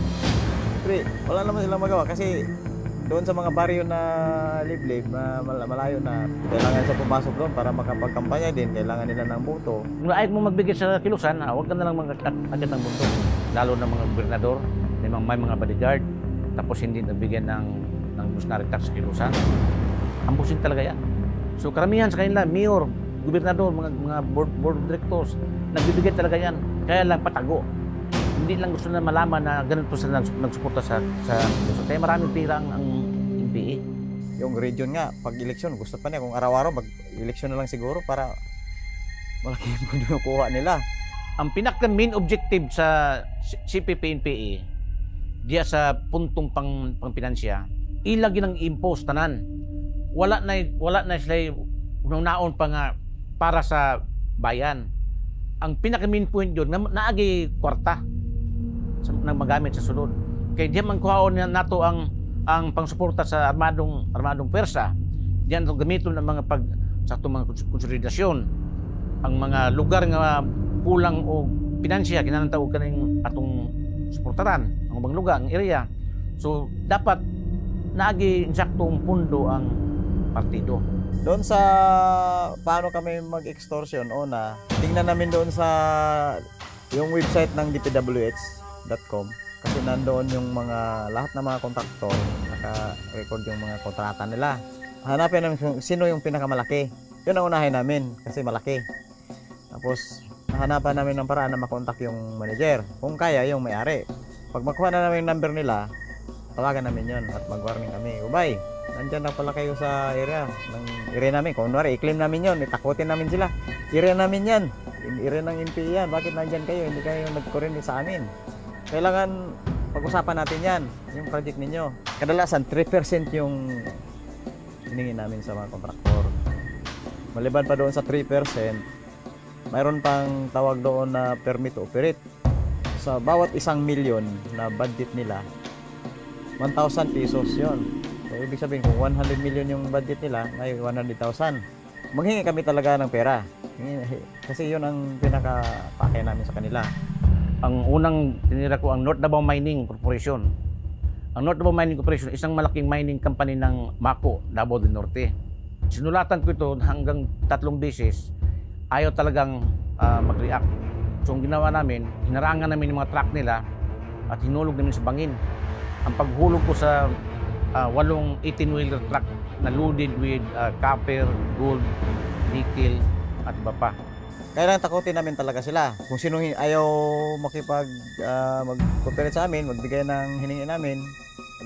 Pre, wala naman silang magawa kasi doon sa mga baryo na liblib, malayo na, kailangan sa pumasok doon para makapagkampanya din, kailangan nila ng boto. Kung ayaw mo magbigay sa kilusan, huwag ka na lang mag-agad ng boto. Lalo ng mga gobernador, may mga bodyguard, tapos hindi nabigyan ng businary tax sa kilusan. Ambusin talaga yan. So karamihan sa kanila, mayor, gobernador, mga board of directors, nagbibigay talaga yan. Kaya lang patago. Hindi lang gusto na malaman na ganito sila nagsuporta sa kilusan. Kaya maraming pira ang NPA. Yung region nga, pag eleksyon, gusto pa niya kung araw-araw mag-eleksyon na lang siguro para malaki yung kuha nila. Ang pinaka-main objective sa CPP-NPA, diya sa puntong pang-pinansya, ilagi ng impose tanan. Wala na sila naon pa nga para sa bayan. Ang pinaka-main point yun, naagi kwarta nang magamit sa sunod. Kaya diyan man kuhaon nato ang pangsuporta sa armadong pwersa. Diyan to gamiton ng mga sa mga konsolidasyon. Ang mga lugar nga kulang o pinansya kinahanglan kaning atong suportaran ang ubang lugar, ang area. So dapat naagi insaktong pundo ang partido. Doon sa paano kami mag-extortion tingnan namin doon sa yung website ng dpwh.com kasi nandoon yung lahat ng mga kontraktor, naka-record yung mga kontrata nila. Hanapin namin kung sino yung pinakamalaki. Yun ang unahin namin kasi malaki. Tapos hanapan namin ng paraan na makontak yung manager. Kung kaya, yung may-ari. Pag makuha na namin yung number nila, tawagan namin yun at mag-warning kami. Ubay, nandyan na pala kayo sa area namin. Kung kunwari, i-claim namin yun, itakutin namin sila. Area namin yan. Area ng NPA yan. Bakit nandyan kayo? Hindi kayo nag-coordinate sa amin. Kailangan pag-usapan natin yan, yung project ninyo. Kadalasan, 3% yung hiningi namin sa mga kontraktor. Maliban pa doon sa 3%, mayroon pang tawag doon na permit to operate. Sa bawat 1 million na budget nila, 1,000 pesos yon. So, ibig sabihin kung 100 million yung budget nila, may 100,000. Manghingi kami talaga ng pera. Kasi yun ang pinaka-pakay namin sa kanila. Ang unang tinira ko ang North Davao Mining Corporation. Ang North Davao Mining Corporation, isang malaking mining company ng Mako, Davao del Norte. Sinulatan ko ito hanggang 3 beses ayaw talagang mag-react. So ang ginawa namin, hinarangan namin yung mga truck nila at hinulog namin sa bangin. Ang paghulog ko sa 8 18-wheeler truck na loaded with copper, gold, nickel at iba pa. Kaya lang takutin namin talaga sila. Kung sino ayaw mag-cooperate sa amin, magbigay ng hiningi namin,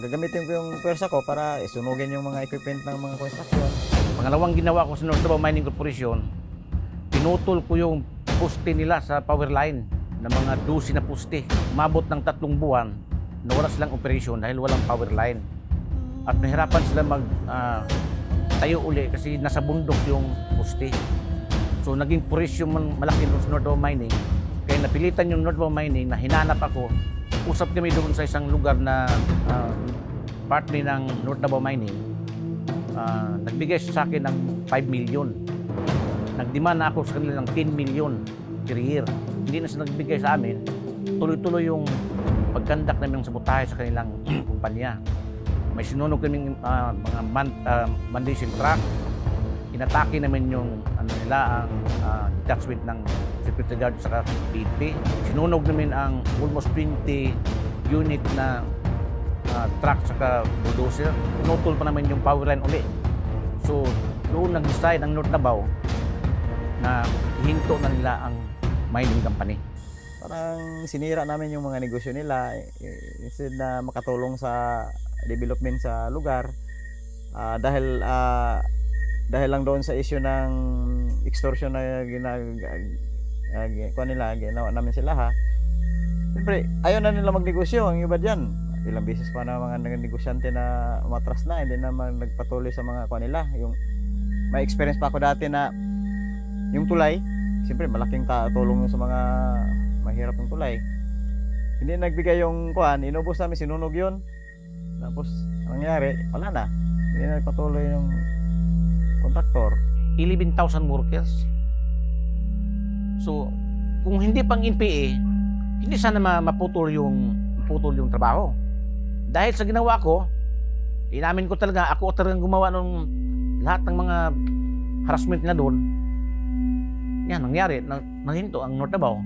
gagamitin ko yung pwersa ko para isunugin yung mga equipment ng mga construction. Pangalawang ginawa ko sa North Davao Mining Corporation, pinutol ko yung poste nila sa power line na mga 12 na poste. Umabot ng 3 buwan na wala silang operation dahil walang power line. At nahirapan sila tayo uli kasi nasa bundok yung poste. So naging purisyo malaki doon sa North Davao Mining. Kaya napilitan yung North Davao Mining na hinanap ako. Usap kami doon sa isang lugar na partner ng North Davao Mining. Nagbigay sa akin ng 5 million. Nagdemand na ako sa kanila ng 10 million per year. Hindi na sila nagbigay sa amin. Tuloy-tuloy yung pagkandak namin ng sabotahe sa kanilang kumpanya. May sinunog kaming mga mandation truck. Inatake namin yung ang detachment ng Security Guard sa PNP. Sinunog namin ang almost 20 unit na truck sa bulldozer. Pinutol pa namin yung power line uli. So noon nag-decide ang North Davao na hinto na nila ang mining company. Parang sinira namin yung mga negosyo nila instead na makatulong sa development sa lugar dahil lang doon sa issue ng extortion na ginawa namin sila ha. Siyempre, ayaw na nila magnegosyo. Ang iba dyan, ilang beses pa na mga negosyante na umatras na, hindi naman nagpatuloy sa mga nila. Yung, may experience pa ako dati na yung tulay, siyempre malaking tulong sa mga mahirap ng tulay. Hindi nagbigay yung inubos namin, sinunog yun. Tapos, ang nangyari, wala na. Hindi na nagpatuloy yung kontraktor. 11,000 workers. So, kung hindi pang NPA, hindi sana maputol yung trabaho. Dahil sa ginawa ko, inamin ko talaga, ako talagang gumawa ng lahat ng mga harassment na doon. Yan, nangyari, nahinto ang North Davao.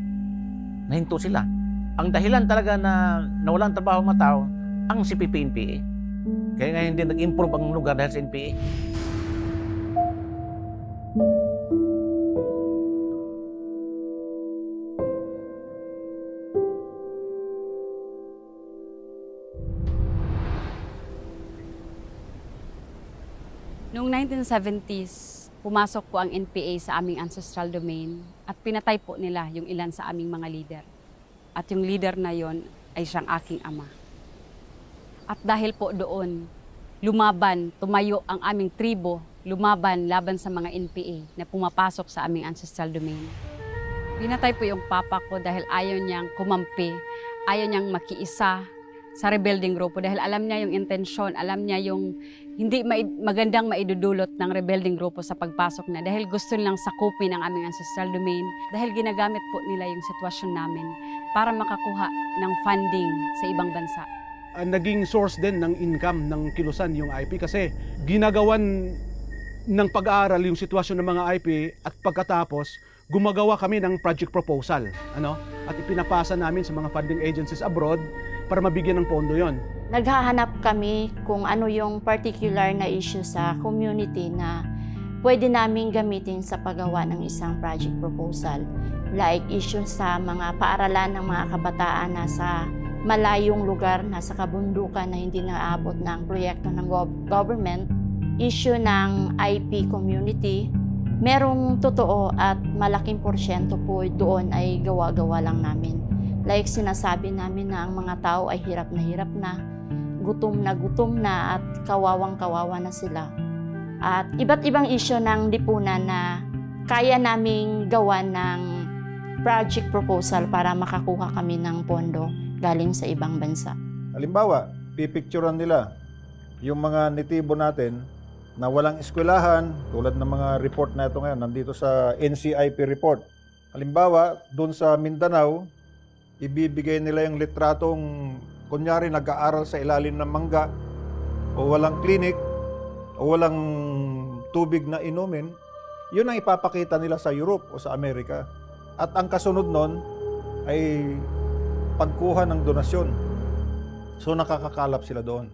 Nahinto sila. Ang dahilan talaga na nawalan trabaho mga tao, ang CPP-NPA. Kaya nga hindi nag-improve ang lugar dahil sa NPA. Noong 1970s, pumasok po ang NPA sa aming ancestral domain at pinatay po nila yung ilan sa aming mga leader. At yung leader na yon ay siyang aking ama. At dahil po doon, tumayo ang aming tribo, laban sa mga NPA na pumapasok sa aming ancestral domain. Pinatay po yung papa ko dahil ayaw niyang kumampi, ayaw niyang makiisa sa rebelding grupo dahil alam niya yung intensyon, alam niya yung hindi magandang maidudulot ng rebelding grupo sa pagpasok na dahil gusto nilang sakupin ang aming ancestral domain dahil ginagamit po nila yung sitwasyon namin para makakuha ng funding sa ibang bansa. Naging source din ng income ng Kilusan yung IP kasi ginagawan ng pag-aaral yung sitwasyon ng mga IP at pagkatapos gumagawa kami ng project proposal at ipinapasa namin sa mga funding agencies abroad para mabigyan ng pondo yon. Naghahanap kami kung ano yung particular na issue sa community na pwede naming gamitin sa paggawa ng isang project proposal. Like issue sa mga paaralan ng mga kabataan na sa malayong lugar, nasa kabundukan na hindi naaabot ng proyekto ng government. Issue ng IP community. Merong totoo at malaking porsyento po doon ay gawa-gawa lang namin. Like sinasabi namin na ang mga tao ay hirap na, gutom na at kawawang-kawawa na sila. At iba't ibang issue ng lipunan na kaya naming gawa ng project proposal para makakuha kami ng pondo galing sa ibang bansa. Halimbawa, pipicturean nila yung mga nitibo natin na walang eskwelahan, tulad ng mga report na ito ngayon, nandito sa NCIP report. Halimbawa, doon sa Mindanao, ibibigay nila yung litratong kunyari nag-aaral sa ilalim ng mangga o walang klinik o walang tubig na inumin, Yun ang ipapakita nila sa Europe o sa Amerika. At ang kasunod nun ay pagkuha ng donasyon. So nakakakalap sila doon.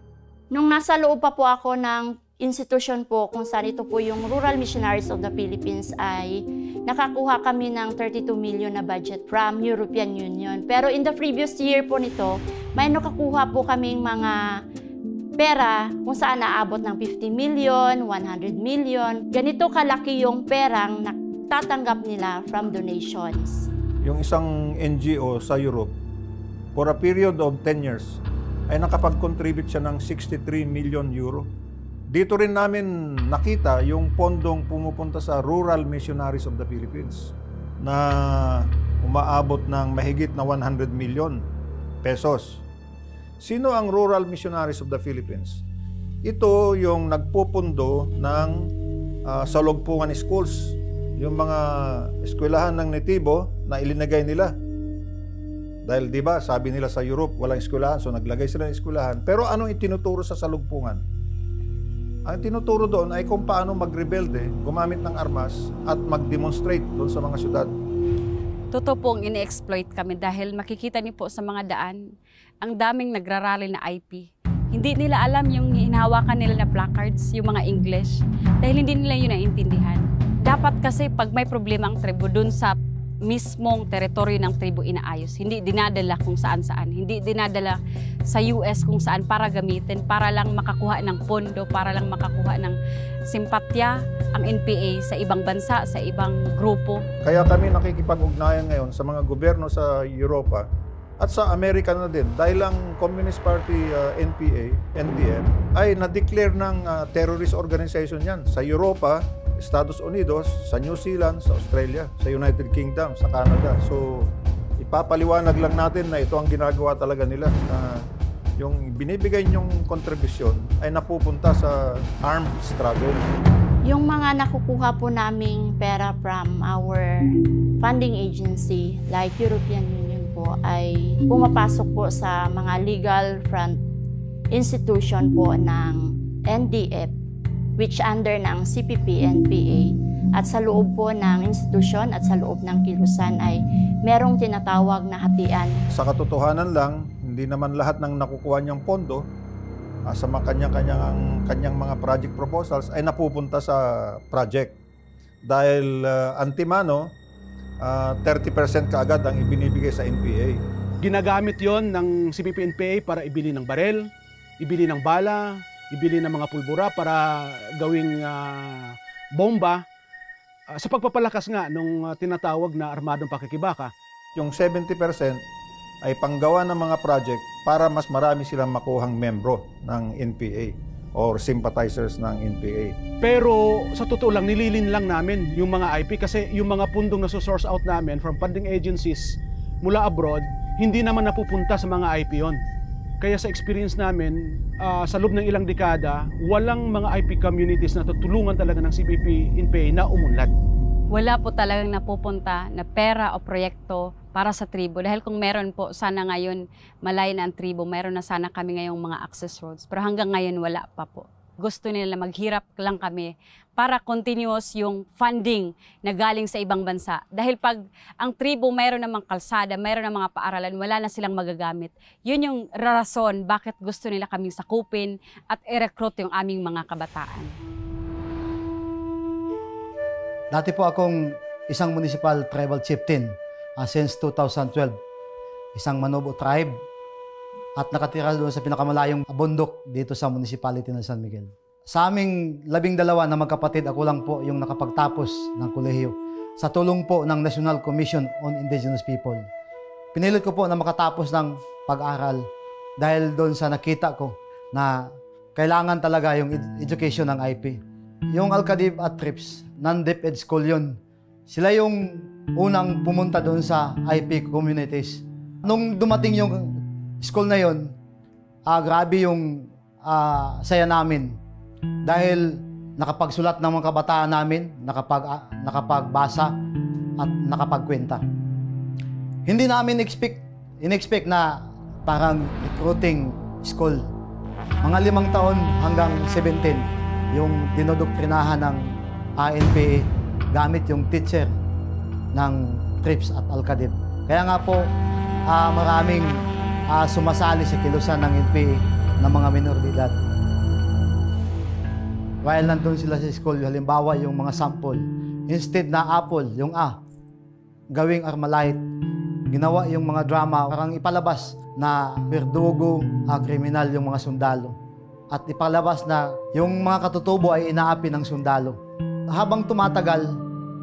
Nung nasa loob pa po ako ng institusyon po kung saan ito po yung Rural Missionaries of the Philippines ay nakakuha kami ng 32 million na budget from European Union. Pero in the previous year po nito, may nakakuha po kaming mga pera kung saan naabot ng 50 million, 100 million. Ganito kalaki yung perang natatanggap nila from donations. Yung isang NGO sa Europe, for a period of 10 years, ay nakapag-contribute siya ng 63 million euro. Dito rin namin nakita yung pondong pumupunta sa Rural Missionaries of the Philippines na umaabot ng mahigit na 100 million pesos. Sino ang Rural Missionaries of the Philippines? Ito yung nagpupundo ng salugpungan schools, yung mga eskwelahan ng netibo na ilinagay nila. Dahil di ba, sabi nila sa Europe, walang eskwelahan, so naglagay sila ng eskwelahan. Pero anong itinuturo sa salugpungan? Ang tinuturo doon ay kung paano magrebelde, gumamit ng armas, at mag-demonstrate doon sa mga syudad. Totoo pong ini-exploit kami dahil makikita niyo po sa mga daan, ang daming nagrarally na IP. Hindi nila alam yung hinahawakan nila na placards, yung mga English, dahil hindi nila yun naiintindihan. Dapat kasi pag may problema ang tribo doon sa mismong teritoryo ng tribo inaayos. Hindi dinadala kung saan-saan. Hindi dinadala sa US kung saan para gamitin, para lang makakuha ng pondo, para lang makakuha ng simpatya ang NPA sa ibang bansa, sa ibang grupo. Kaya kami nakikipag-ugnayan ngayon sa mga gobyerno sa Europa at sa Amerika na din. Dahil ang Communist Party NPA, NDM, ay na-declare ng terrorist organization yan. Sa Europa, Estados Unidos, sa New Zealand, sa Australia, sa United Kingdom, sa Canada. So, ipapaliwanag lang natin na ito ang ginagawa talaga nila. Yung binibigay niyong kontribusyon ay napupunta sa armed struggle. Yung mga nakukuha po naming pera from our funding agency, like European Union po, ay pumapasok po sa mga legal front institution po ng NDF, which under ng CPP, NPA, at sa loob po ng institusyon at sa loob ng kilusan ay merong tinatawag na hatian. Sa katotohanan lang, hindi naman lahat ng nakukuha niyang pondo sa kanyang mga project proposals ay napupunta sa project. Dahil antimano, 30% kaagad ang ibinibigay sa NPA. Ginagamit yon ng CPP-NPA para ibili ng barel, ibili ng bala, ibili ng mga pulbura para gawing bomba sa pagpapalakas nga nung tinatawag na armadong pakikibaka. Yung 70% ay panggawa ng mga project para mas marami silang makuhang membro ng NPA or sympathizers ng NPA. Pero sa totoo lang, nililin lang namin yung mga IP kasi yung mga pundong na source out namin from funding agencies mula abroad, hindi naman napupunta sa mga IP yon. Kaya sa experience namin, sa loob ng ilang dekada, walang mga IP communities na tutulungan talaga ng CPP-NPA na umunlad. Wala po talagang napupunta na pera o proyekto para sa tribo. Dahil kung meron po, sana ngayon malayo na ang tribo, meron na sana kami ngayong mga access roads. Pero hanggang ngayon wala pa po. Gusto nila maghirap lang kami para continuous yung funding na galing sa ibang bansa. Dahil pag ang tribo mayroon namang kalsada, mayroon namang mga paaralan, wala na silang magagamit. Yun yung rason bakit gusto nila kaming sakupin at i-recruit yung aming mga kabataan. Dati po akong isang municipal tribal chieftain since 2012. Isang Manobo tribe. At nakatira doon sa pinakamalayong bundok dito sa municipality ng San Miguel. Sa aming 12 na magkapatid, ako lang po yung nakapagtapos ng kolehiyo sa tulong po ng National Commission on Indigenous People. Pinilit ko po na makatapos ng pag-aral dahil doon sa nakita ko na kailangan talaga yung education ng IP. Yung Al-Kadib at Trips, non-DepEd school yun. Sila yung unang pumunta doon sa IP communities. Nung dumating yung school na yun, grabe yung saya namin. Dahil nakapagsulat ng mga kabataan namin, nakapagbasa at nakapagkwenta. Hindi namin in-expect na parang recruiting school. Mga 5 taon hanggang 17 yung dinodoktrinahan ng NPA gamit yung teacher ng TRIPS at Alcadib. Kaya nga po, maraming sumasali sa kilusan ng NPA ng mga minor de edad. While nandun sila sa school, halimbawa yung mga sample, instead na apple, yung A, gawing Armalite, ginawa yung mga drama, parang ipalabas na berdugo, kriminal yung mga sundalo. At ipalabas na yung mga katutubo ay inaapi ng sundalo. Habang tumatagal,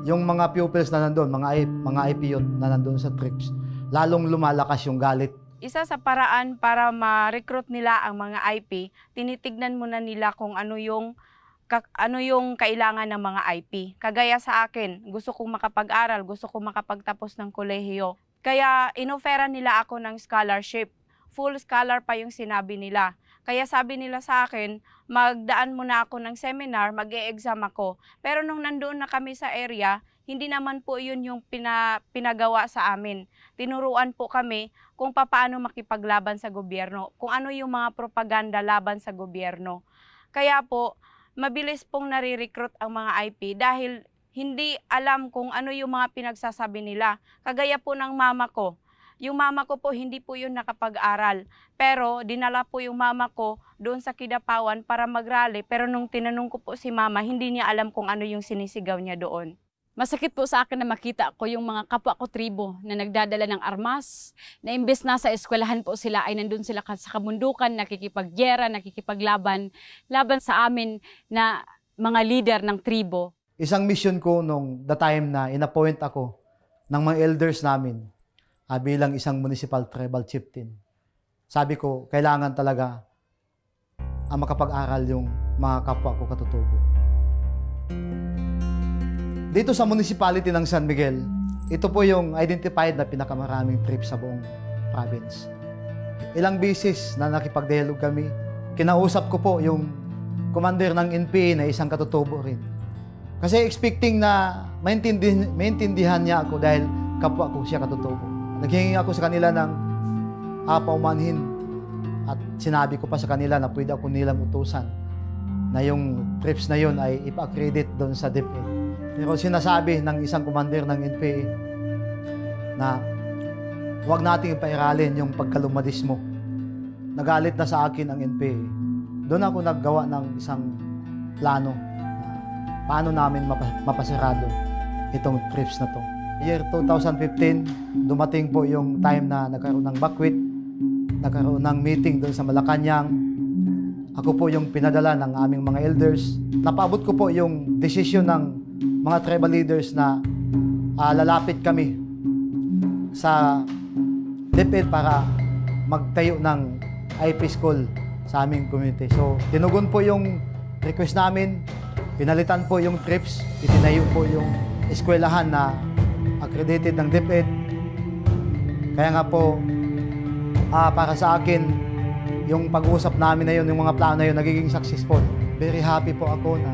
yung mga pupils na nandun, mga IPO na nandun sa TRIPS, lalong lumalakas yung galit. Isa sa paraan para ma-recruit nila ang mga IP, tinitignan muna nila kung ano yung kailangan ng mga IP. Kagaya sa akin, gusto kong makapag-aral, gusto kong makapagtapos ng kolehiyo. Kaya inofera nila ako ng scholarship. Full scholar pa yung sinabi nila. Kaya sabi nila sa akin, magdaan muna ako ng seminar, mag-e-exam ako. Pero nung nandoon na kami sa area, hindi naman po yun yung pinagawa sa amin. Tinuruan po kami kung paano makipaglaban sa gobyerno, kung ano yung mga propaganda laban sa gobyerno. Kaya po, mabilis pong nare-recruit ang mga IP dahil hindi alam kung ano yung mga pinagsasabi nila. Kagaya po ng mama ko. Yung mama ko po, hindi po yun nakapag-aral. Pero dinala po yung mama ko doon sa Kidapawan para mag-rally. Pero nung tinanong ko po si mama, hindi niya alam kung ano yung sinisigaw niya doon. Masakit po sa akin na makita ko yung mga kapwa ko tribo na nagdadala ng armas, na imbes na sa eskwelahan po sila ay nandun sila sa kabundukan, nakikipagyera, nakikipaglaban, laban sa amin na mga leader ng tribo. Isang mission ko nung the time na inappoint ako ng mga elders namin bilang isang municipal tribal chieftain. Sabi ko, kailangan talaga makapag-aral yung mga kapwa ko katutubo. Dito sa municipality ng San Miguel, ito po yung identified na pinakamaraming trips sa buong province. Ilang beses na nakipag-dialog kami, kinausap ko po yung commander ng NPA na isang katutubo rin. Kasi expecting na maintindihan niya ako dahil kapwa ko siya katutubo. Naghingi ako sa kanila ng paumanhin at sinabi ko pa sa kanila na pwede ako nilang utusan na yung trips na yun ay ipa-accredit doon sa DepEd. Pero sinasabi ng isang commander ng NPA na huwag nating ipairalin yung pagkalumadismo. Nagalit na sa akin ang NPA. Doon ako naggawa ng isang plano na paano namin mapasarado itong trips na to. Year 2015, dumating po yung time na nagkaroon ng bakwit, nagkaroon ng meeting doon sa Malacanang. Ako po yung pinadala ng aming mga elders. Napaabot ko po yung desisyon ng mga tribal leaders na lalapit kami sa DepEd para magtayo ng IP school sa aming community. So, tinugon po yung request namin, pinalitan po yung trips, itinayo po yung eskwelahan na accredited ng DepEd. Kaya nga po, para sa akin, yung pag-uusap namin na yun, yung mga plano na yun, nagiging successful. Very happy po ako na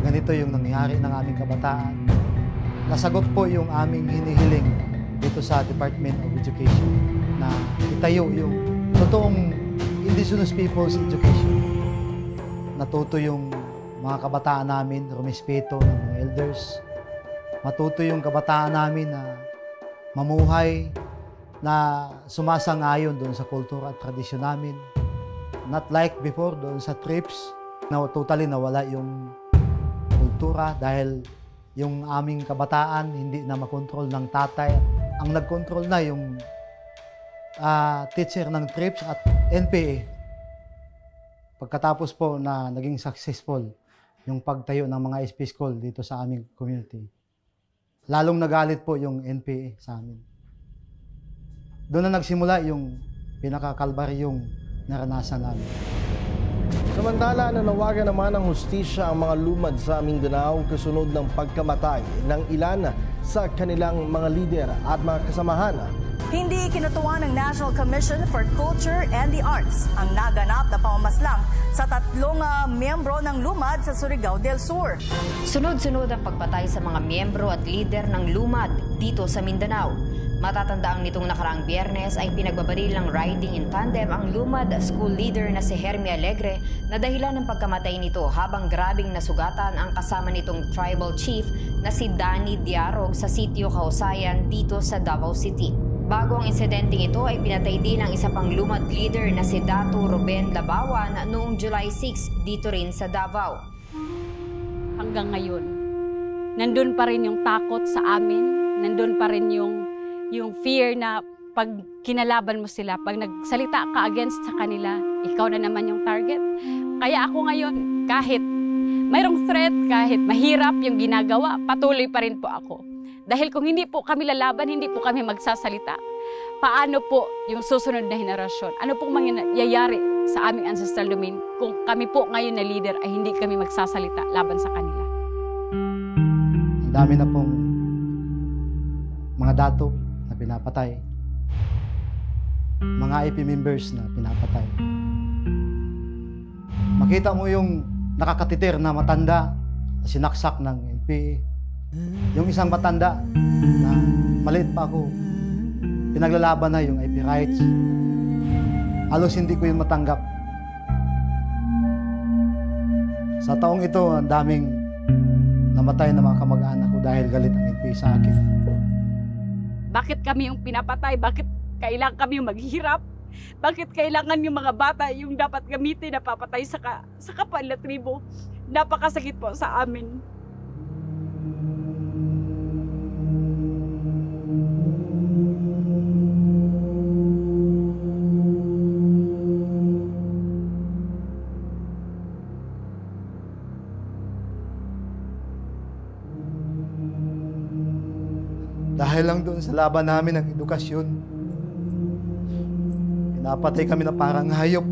ganito yung nangyari ng aming kabataan. Nasagot po yung aming hinihiling dito sa Department of Education na itayo yung totoong Indigenous People's Education. Natuto yung mga kabataan namin, rumispeto ng mga elders. Matuto yung kabataan namin na mamuhay, na sumasang-ayon doon sa kultura at tradisyon namin. Not like before, doon sa trips, na totally nawala yung kultura dahil yung aming kabataan hindi na makontrol ng tatay. Ang nagkontrol na yung teacher ng trips at NPA. Pagkatapos po na naging successful yung pagtayo ng mga SP school dito sa aming community, lalong nagalit po yung NPA sa amin. Doon na nagsimula yung pinakakalbaryong naranasan namin. Samantala, nanawagan naman ng hustisya ang mga lumad sa Mindanao kasunod ng pagkamatay ng ilan sa kanilang mga lider at mga kasamahan. Hindi ikinutuwa ng National Commission for Culture and the Arts ang naganap na pamamaslang sa 3 miyembro ng lumad sa Surigao del Sur. Sunod-sunod ang pagpatay sa mga miyembro at lider ng lumad dito sa Mindanao. Matatandaang nitong nakaraang Biyernes ay pinagbabarilang riding in tandem ang lumad school leader na si Hermie Alegre na dahilan ng pagkamatay nito habang grabing nasugatan ang kasama nitong tribal chief na si Danny Diarog sa sitio Kahusayan dito sa Davao City. Bago ang insidenteng ito ay pinatay din ang isa pang lumad leader na si Datu Ruben Labawan noong July 6 dito rin sa Davao. Hanggang ngayon, nandun pa rin yung takot sa amin, nandun pa rin yung fear na pag kinalaban mo sila, pag nagsalita ka against sa kanila, ikaw na naman yung target. Kaya ako ngayon, kahit mayroong threat, kahit mahirap yung ginagawa, patuloy pa rin po ako. Dahil kung hindi po kami lalaban, hindi po kami magsasalita, paano po yung susunod na henerasyon? Ano pong mangyayari sa aming ancestral domain kung kami po ngayon na leader ay hindi kami magsasalita laban sa kanila? Ang dami na pong mga dato na pinapatay, mga IP members na pinapatay. Makita mo yung nakakatitir na matanda na sinaksak ng NPA. Yung isang matanda na maliit pa ako, pinaglalaban na yung IP rights. Halos hindi ko yun matanggap. Sa taong ito, ang daming namatay na mga kamag-anak ko dahil galit ang NPA sa akin. Bakit kami yung pinapatay? Bakit kailangan kami yung maghihirap? Bakit kailangan yung mga bata yung dapat gamitin na papatay sa kapal na tribo? Napakasakit po sa amin. Dahil lang doon sa laban namin ng edukasyon, pinapatay kami na parang hayop.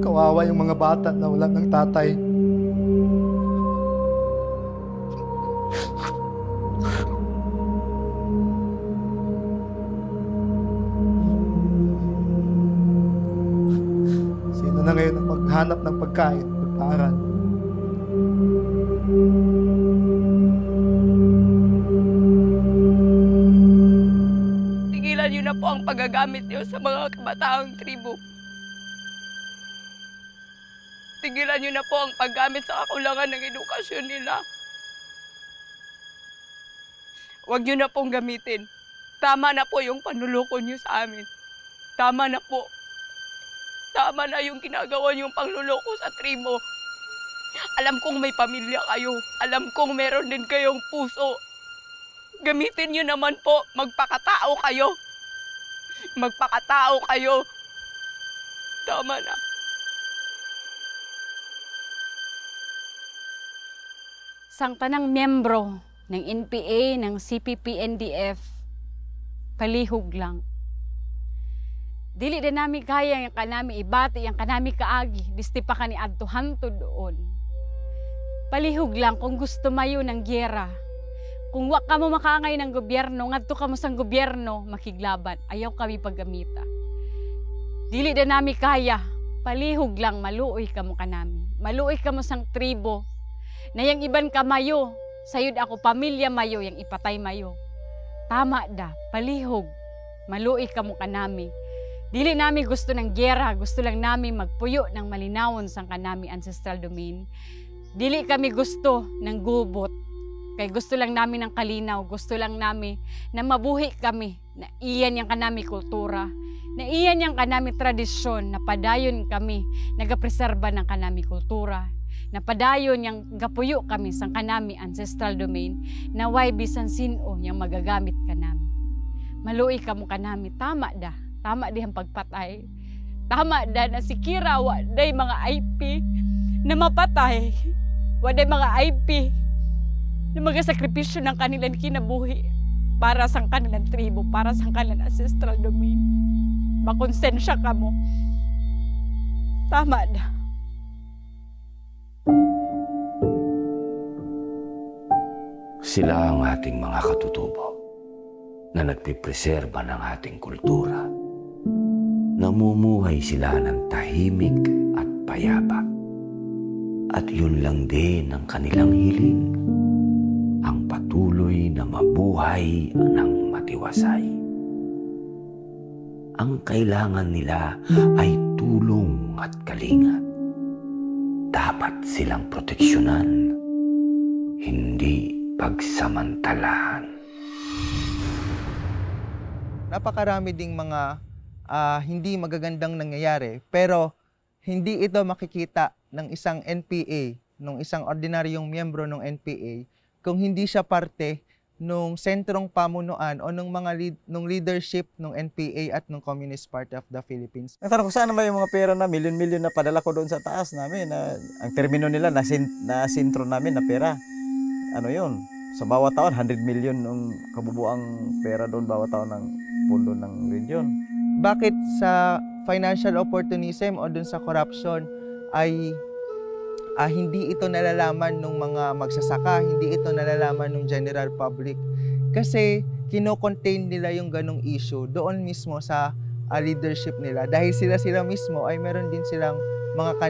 Kawawa yung mga bata na wala ng tatay. Na ngayon ang maghanap ng pagkain, pagpaaral. Tigilan niyo na po ang paggagamit niyo sa mga kabataang tribo. Tigilan niyo na po ang paggamit sa kakulangan ng edukasyon nila. Huwag niyo na pong gamitin. Tama na po yung panluloko niyo sa amin. Tama na po. Tama na yung ginagawa niyong pangluloko sa tribo. Alam kong may pamilya kayo. Alam kong meron din kayong puso. Gamitin niyo naman po. Magpakatao kayo. Magpakatao kayo. Tama na. Sang tanang miyembro ng NPA, ng CPP-NDF, palihog lang. Dili din namin kaya yung kanami ibati, yung kanami kaagi, disti pa kani adtuhan to doon. Palihog lang kung gusto mayo ng gyera. Kung wak ka mo makangay ng gobyerno, ngadto ka mo sang gobyerno, makiglaban. Ayaw kami paggamita. Dili din namin kaya, palihog lang, maluoy ka mo kanami. Maluoy ka mo sang tribo. Na yung iban ka mayo, sayod ako pamilya mayo, yung ipatay mayo. Tama da, palihog, maluoy ka mo kanami. Dili namin gusto ng gyera, gusto lang namin magpuyo ng malinawon sa kanami ancestral domain. Dili kami gusto ng gubot, kay gusto lang namin ng kalinaw, gusto lang namin na mabuhi kami, na iyan yung kanami kultura, na iyan yung kanami tradisyon, na padayon kami, nagapreserba ng kanami kultura, na padayon yung gapuyo kami sa kanami ancestral domain, na way bisan sino yung magagamit kanami. Maluoy ka mo kanami, tama da. Tama di ang pagpatay. Tama da na si Kira, waday mga IP na mapatay. Waday mga IP na magasakripisyo ng kanilang kinabuhi para sa kanilang tribo, para sa kanilang ancestral domain. Makonsensya ka mo. Tama da. Sila ang ating mga katutubo. na nagpipreserba ng ating kultura. Namumuhay sila ng tahimik at payapa. At yun lang din ang kanilang hiling, ang patuloy na mabuhay ng matiwasay. Ang kailangan nila ay tulong at kalinga. Dapat silang proteksyonan, hindi pagsamantalahan. Napakarami ding mga hindi magagandang nangyayari, pero hindi ito makikita ng isang NPA, ng isang ordinaryong miyembro ng NPA, kung hindi siya parte ng sentrong pamunuan o ng mga ng leadership ng NPA at ng Communist Party of the Philippines. Natanong ko, saan ba yung mga pera na milyon-milyon na padala ko doon sa taas namin? Ang termino nila na sintro namin na pera. Ano yun? Sa bawat taon, 100 million ang kabubuang pera doon bawat taon ng pondo ng region. Bakit sa financial opportunism o doon sa corruption ay hindi ito nalalaman ng mga magsasaka, hindi ito nalalaman ng general public? Kasi kino-contain nila yung ganong issue doon mismo sa leadership nila. Dahil sila mismo ay meron din silang mga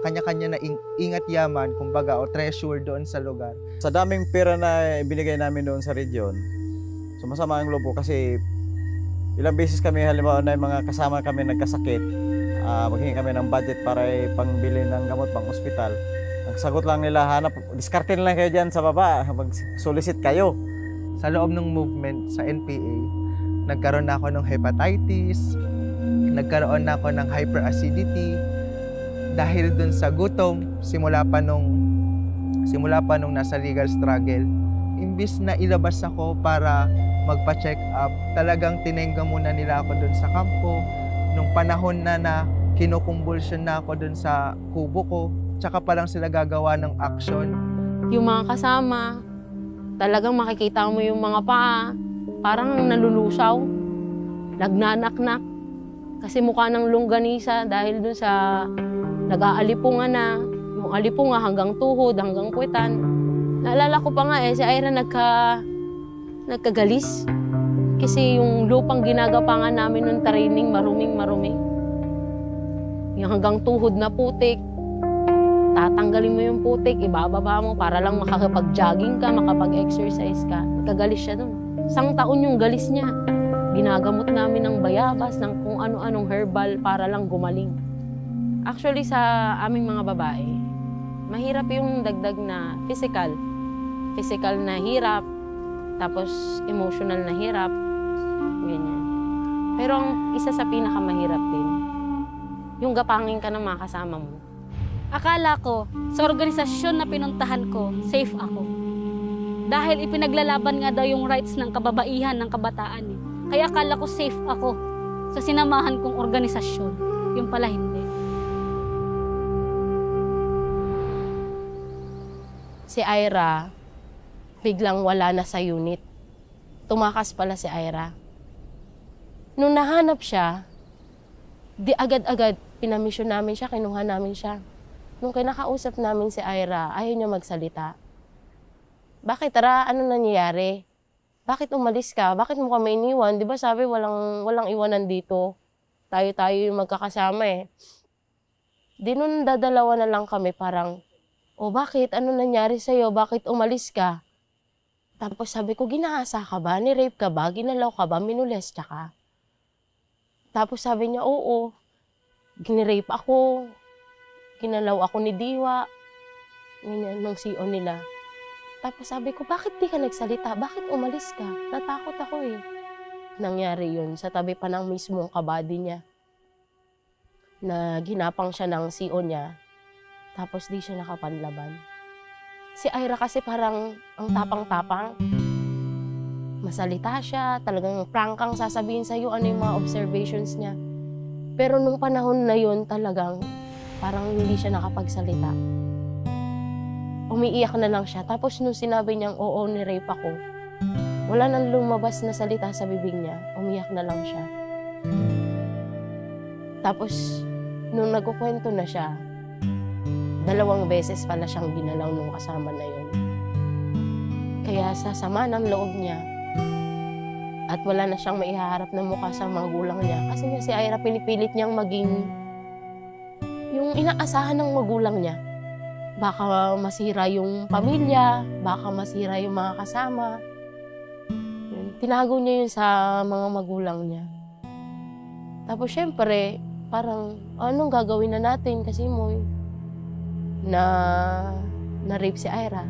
kanya-kanya na ingat yaman, kumbaga, o treasure doon sa lugar. Sa daming pera na binigay namin doon sa region, sumasama ang loob ko kasi ilang beses kami, halimbawa na yung mga kasama kami nagkasakit, maghingi kami ng budget para pangbili ng gamot pang ospital. Ang sagot lang nila, hanap, discardin lang kayo dyan sa baba, mag-solicit kayo. Sa loob ng movement sa NPA, nagkaroon na ako ng hepatitis, nagkaroon na ako ng hyperacidity, dahil dun sa gutom, simula pa nung nasa legal struggle. Imbis na ilabas ako para magpa-check up, talagang tinengga muna nila ako dun sa kampo. Nung panahon na kinukumbulsyon na ako dun sa kubo ko, tsaka pa lang sila gagawa ng action. Yung mga kasama, talagang makikita mo yung mga paa, parang nalulusaw, nagnanaknak. Kasi mukha ng longganisa dahil dun sa nag-aalipungan na, yung alipunga hanggang tuhod, hanggang puwetan. Naalala ko pa nga si Ira nagkagalis. Kasi yung lupang ginagapangan namin nung training, maruming-marumi. Yung hanggang tuhod na putik, tatanggalin mo yung putik, ibababa mo para lang makakapag-jogging ka, makapag-exercise ka. Nagkagalis siya dun. 1 taon yung galis niya. Ginagamot namin ng bayabas, ng kung ano-anong herbal para lang gumaling. Actually, sa aming mga babae, mahirap yung dagdag na physical. Physical na hirap, tapos emotional na hirap, ganyan. Pero ang isa sa pinakamahirap din, yung gapangin ka ng mga kasama mo. Akala ko, sa organisasyon na pinuntahan ko, safe ako. Dahil ipinaglalaban nga daw yung rights ng kababaihan ng kabataan. Kaya akala ko safe ako sa sinamahan kong organisasyon. Yung pala hindi. Si Ira, biglang wala na sa unit. Tumakas pala si Ira. Nung nahanap siya, di agad-agad pinamisyon namin siya, kinuha namin siya. Nung kinakausap namin si Ira, ayaw niya magsalita. Bakit, Tara? Ano nangyayari? Bakit umalis ka? Bakit mo kami iniwan? Di ba sabi walang iwanan dito? Tayo-tayo yung magkakasama eh. Di nun dadalawa na lang kami parang, bakit? Ano nangyari sa'yo? Bakit umalis ka? Tapos sabi ko, ginahasa ka ba? Ni-rape ka ba? Ginalaw ka ba? Minulesta ka? Tapos sabi niya, oo. Gini-rape ako. Ginalaw ako ni Diwa. Ganyan, nung CO nila. Tapos sabi ko, bakit di ka nagsalita? Bakit umalis ka? Natakot ako eh. Nangyari yun sa tabi pa ng mismong kabady niya. Na ginapang siya ng CO niya. Tapos di siya nakapanlaban. Si Ira kasi parang ang tapang-tapang. Masalita siya, talagang prangkang sasabihin sa'yo ano yung mga observations niya. Pero nung panahon na yun talagang parang hindi siya nakapagsalita. Umiiyak na lang siya. Tapos nung sinabi niyang oo, ni-rape ako, wala nang lumabas na salita sa bibig niya. Umiyak na lang siya. Tapos nung nagkukwento na siya, 2 beses pala siyang ginalaw nung kasama na yun. Kaya sa sama ng loob niya, at wala na siyang maihaharap na mukha sa magulang niya. Kasi nga si Ira pinipilit niyang maging yung inaasahan ng magulang niya. Baka masira yung pamilya, baka masira yung mga kasama. Yun, tinago niya yun sa mga magulang niya. Tapos syempre, parang anong gagawin na natin kasi mo na-rape si Ira.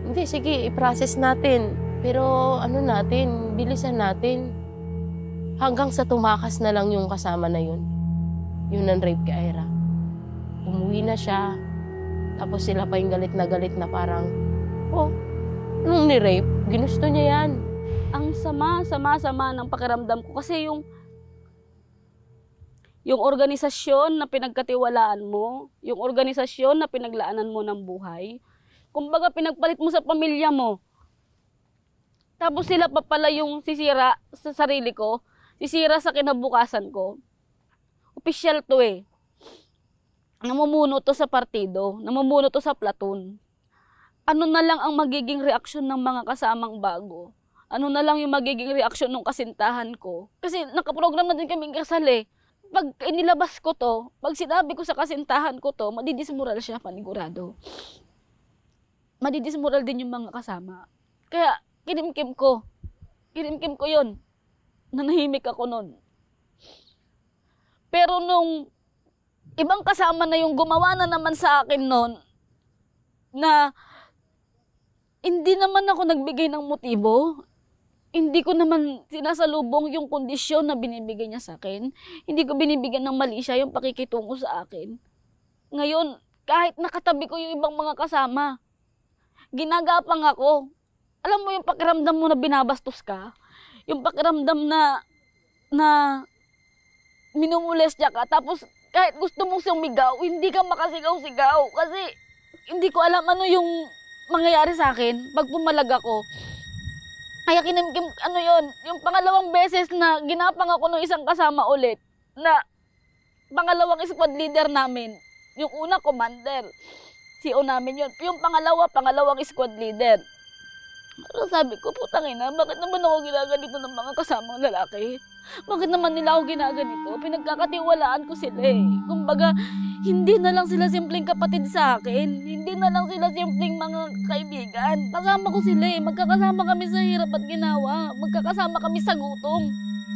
Hindi, sige, i-process natin. Pero ano natin, bilisan natin. Hanggang sa tumakas na lang yung kasama na yun. Yung nan-rape kay Ira. Umuwi na siya. Tapos sila pa yung galit na parang, oh, nung ni-rape, ginusto niya yan. Ang sama ng pakiramdam ko kasi yung organisasyon na pinagkatiwalaan mo, yung organisasyon na pinaglaanan mo ng buhay, kumbaga pinagpalit mo sa pamilya mo. Tapos sila pa pala yung sisira sa sarili ko, sisira sa kinabukasan ko. Opisyal to eh. Namumuno to sa partido, namumuno to sa platoon. Ano na lang ang magiging reaksyon ng mga kasamang bago? Ano na lang yung magiging reaksyon ng kasintahan ko? Kasi nakaprogram na din kaming kasal eh. Pag inilabas ko to, pag sinabi ko sa kasintahan ko to, madidismoral siya, panigurado. Madidismoral din yung mga kasama. Kaya kinimkim ko yun. Nanahimik ako nun. Pero nung ibang kasama na yung gumawa na naman sa akin nun, na hindi naman ako nagbigay ng motibo, hindi ko naman sinasalubong yung kondisyon na binibigay niya sa akin, hindi ko binibigyan ng mali siya yung pakikitungo sa akin. Ngayon, kahit nakatabi ko yung ibang mga kasama, ginagapang ako. Alam mo yung pakiramdam mo na binabastos ka? Yung pakiramdam na minumulestya ka, tapos kahit gusto mong sumigaw, hindi ka makasigaw-sigaw. Kasi hindi ko alam ano yung mangyayari sa akin pag pumalag ako. Kaya kinimkim, yung pangalawang beses na ginapang ako ng isang kasama ulit, na pangalawang squad leader namin. Yung una, commander. CO namin yun. Yung pangalawang squad leader. Pero sabi ko, putang ina, bakit naman ako ginaganito ng mga kasamang lalaki? Bakit naman nila ako ginaganito? Pinagkakatiwalaan ko sila eh. Kumbaga, hindi na lang sila simpleng kapatid sa akin. Hindi na lang sila simpleng mga kaibigan. Kasama ko sila eh. Magkakasama kami sa hirap at ginawa. Magkakasama kami sa gutom.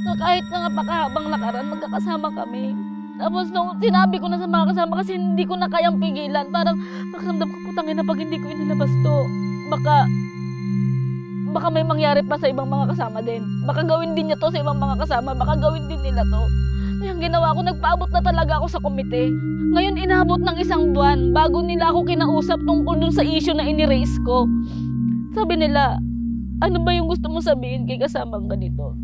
So kahit na napakahabang lakaran, magkakasama kami. Tapos nung sinabi ko na sa mga kasama kasi hindi ko na kayang pigilan. Parang pakiramdam ko, putang ina, pag hindi ko inilabas to, baka may mangyari pa sa ibang mga kasama din. Baka gawin din niya to sa ibang mga kasama. Baka gawin din nila to. Kaya ang ginawa ko, nagpaabot na talaga ako sa komite. Ngayon, inabot ng 1 buwan bago nila ako kinausap tungkol dun sa issue na iniraise ko. Sabi nila, ano ba yung gusto mong sabihin kay kasamang ganito?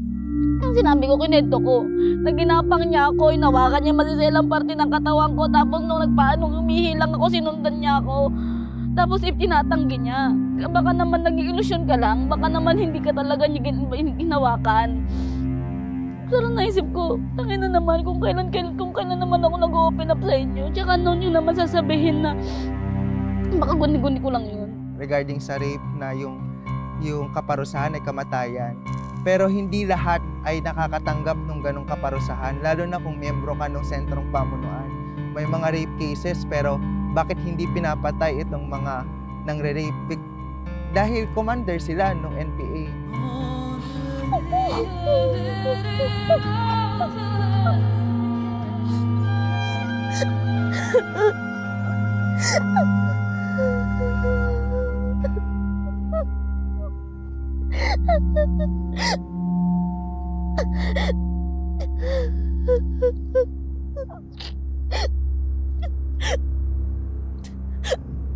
Ang sinabi ko, kinento ko, na ginapang niya ako, inawakan niya masiselang parte ng katawan ko, tapos nung humihilang ako, sinundan niya ako. Tapos tinatanggi niya. Baka naman nag-iilusyon ka lang, baka naman hindi ka talaga niya ginawakan. Pero naisip ko, tangin na naman kung kailan naman ako nag-open up sa inyo. Tsaka noon yun naman sasabihin na baka guni-guni ko lang yun. Regarding sa rape na yung kaparusahan ay kamatayan. Pero hindi lahat ay nakakatanggap ng ganong kaparusahan, lalo na kung miyembro ka ng sentrong pamunuan. May mga rape cases pero bakit hindi pinapatay itong mga nangre-rape? Dahil commander sila ng NPA.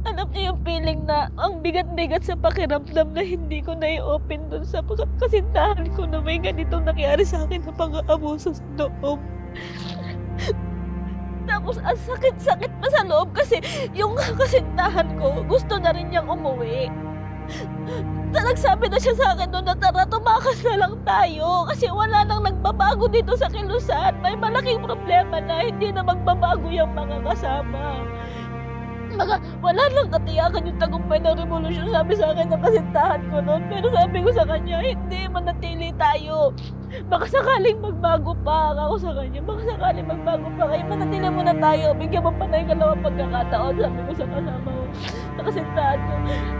Alam niyo yung feeling na ang bigat-bigat sa pakiramdam na hindi ko na i-open dun sa kasintahan ko na may ganitong nangyari sa akin na pang-aabuso sa loob. Tapos ang sakit-sakit pa sa loob kasi yung kasintahan ko gusto na rin niyang umuwi. Nagsabi na siya sa akin doon na tara, tumakas na lang tayo kasi wala nang nagbabago dito sa Kilusan. May malaking problema na hindi na magbabago yung mga kasama. Wala lang katiyakan yung tagumpay ng revolusyon, sabi sa akin ng kasintahan ko noon. Pero sabi ko sa kanya, hindi, manatili tayo. Baka sakaling magbago pa ako sa kanya. Baka sakaling magbago pa kayo. Manatili muna tayo. Bigyan mo pa na yung kalawang pagkakataon, sabi ko sa kasama ko, sa kasintahan ko.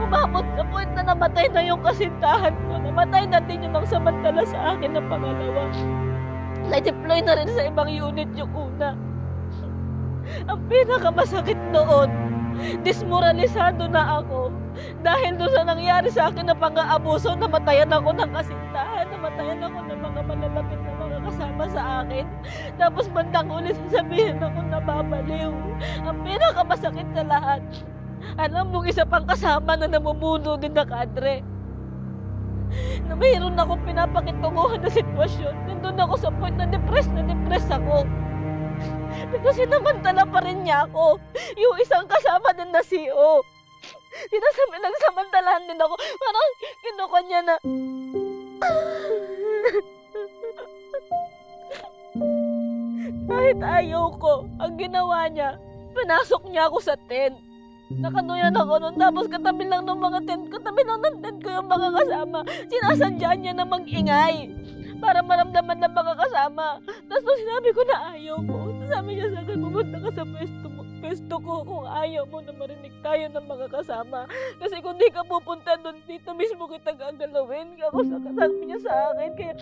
Umabot sa point na namatay na yung kasintahan ko. Namatay na din yung nagsamantala sa akin na pangalawa. Na-deploy na rin sa ibang unit yung una. Ang pinakamasakit noon, dismoralisado na ako. Dahil doon sa nangyari sa akin na pang-aabuso, namatayan ako ng kasintahan, namatayan ako ng mga malalapit na mga kasama sa akin. Tapos bandang ulit sasabihin ako nababaliw. Ang pinakamasakit sa lahat, alam mo, isa pang kasama na namumuno din na kadre. Na mayroon akong pinapakitunguhan na sitwasyon. Nandun ako sa point na depressed ako. Pero sinamantala pa rin niya ako. Yung isang kasama din na CEO. Nagsamantalahan din ako. Parang kinuha niya na... Kahit ayaw ko, ang ginawa niya, pinasok niya ako sa tent. Nakanuyan ako nun, tapos katabi lang ng mga tent ko, tabi lang ng tent ko yung mga kasama. Sinasadyaan niya na mag-ingay para maramdaman ng mga kasama. Tapos nung sinabi ko na ayaw ko, sabi niya sa akin, pumunta ka sa pwesto ko kung ayaw mo na marinig tayo ng mga kasama. Kasi kung di ka pupunta doon, dito mismo kita gagalawin. Sabi niya sa akin, kaya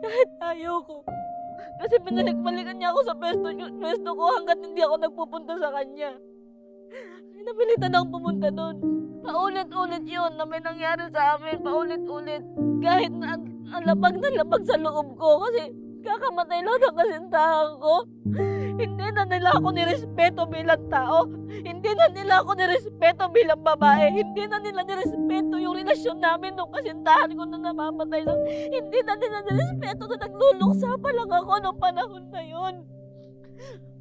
kahit ayaw ko. Kasi binalik-balikan niya ako sa pwesto ko hanggat hindi ako nagpupunta sa kanya. Napilitan akong pumunta doon. Paulit-ulit yun na may nangyari sa amin. Paulit-ulit. Kahit na ang labag na labag sa loob ko. Kasi kakamatay lang ng kasintahan ko. Hindi na nila ako nirespeto bilang tao. Hindi na nila ako nirespeto bilang babae. Hindi na nila nirespeto yung relasyon namin nung kasintahan ko na namamatay lang. Hindi na nila nirespeto na nagluluksa pa lang ako nung panahon na yun.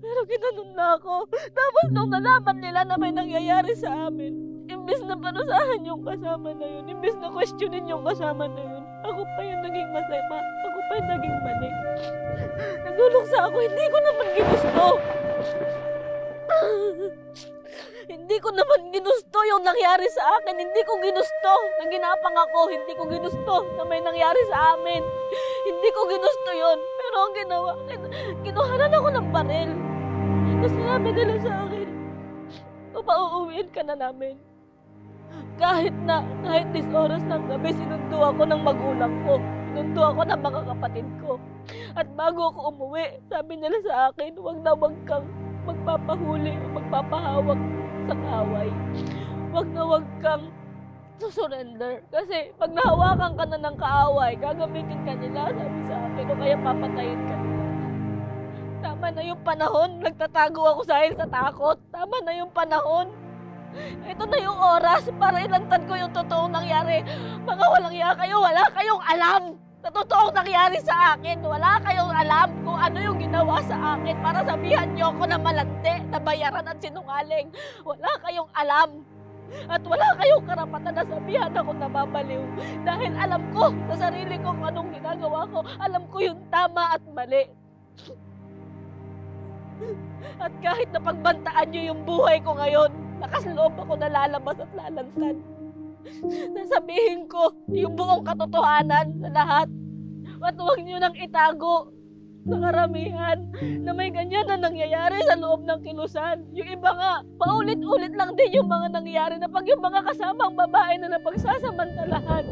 Pero ginanon na ako. Tapos nung nalaman nila na may nangyayari sa amin, imbes na parusahan yung kasama na yun, imbes na questionin yung kasama na yun, ako pa yung naging masama. Ako pa yung naging mali. Nagluluksa ako, hindi ko naman ginusto. Hindi ko naman ginusto yung nangyari sa akin. Hindi ko ginusto na ginapang ako. Hindi ko ginusto na may nangyari sa amin. Hindi ko ginusto yon. Pero ang ginawa, kinuhanan ako ng baril. Tapos sinabi nila sa akin, pauuwiin ka na namin. Kahit this oras ng gabi, sinundo ako ng magulang ko. Sinundo ako ng mga kapatid ko. At bago ako umuwi, sabi nila sa akin, wag kang magpapahuli o magpapahawak sa kaaway. Wag kang susurrender. Kasi pag nahawakan ka na ng kaaway, gagamitin ka nila, sabi sa akin, o kaya papatayin ka nila. Tama na yung panahon. Nagtatago ako dahil sa takot. Tama na yung panahon. Ito na yung oras para ilantad ko yung totoong nangyari. Mga walang iya kayo, wala kayong alam sa totoong nangyari sa akin. Wala kayong alam kung ano yung ginawa sa akin para sabihan niyo ako na malandi, na bayaran at sinungaling. Wala kayong alam. At wala kayong karapatan na sabihan ako nababaliw. Dahil alam ko sa sarili ko kung anong ginagawa ko. Alam ko yung tama at mali. At kahit napagbantaan niyo yung buhay ko ngayon, lakas loob ako na lalabas at lalantad. Sasabihin ko yung buong katotohanan sa lahat. At huwag niyo nang itago sa karamihan na may ganyan na nangyayari sa loob ng kilusan. Yung iba nga, paulit-ulit lang din yung mga nangyayari na pag yung mga kasamang babae na napagsasamantalahan.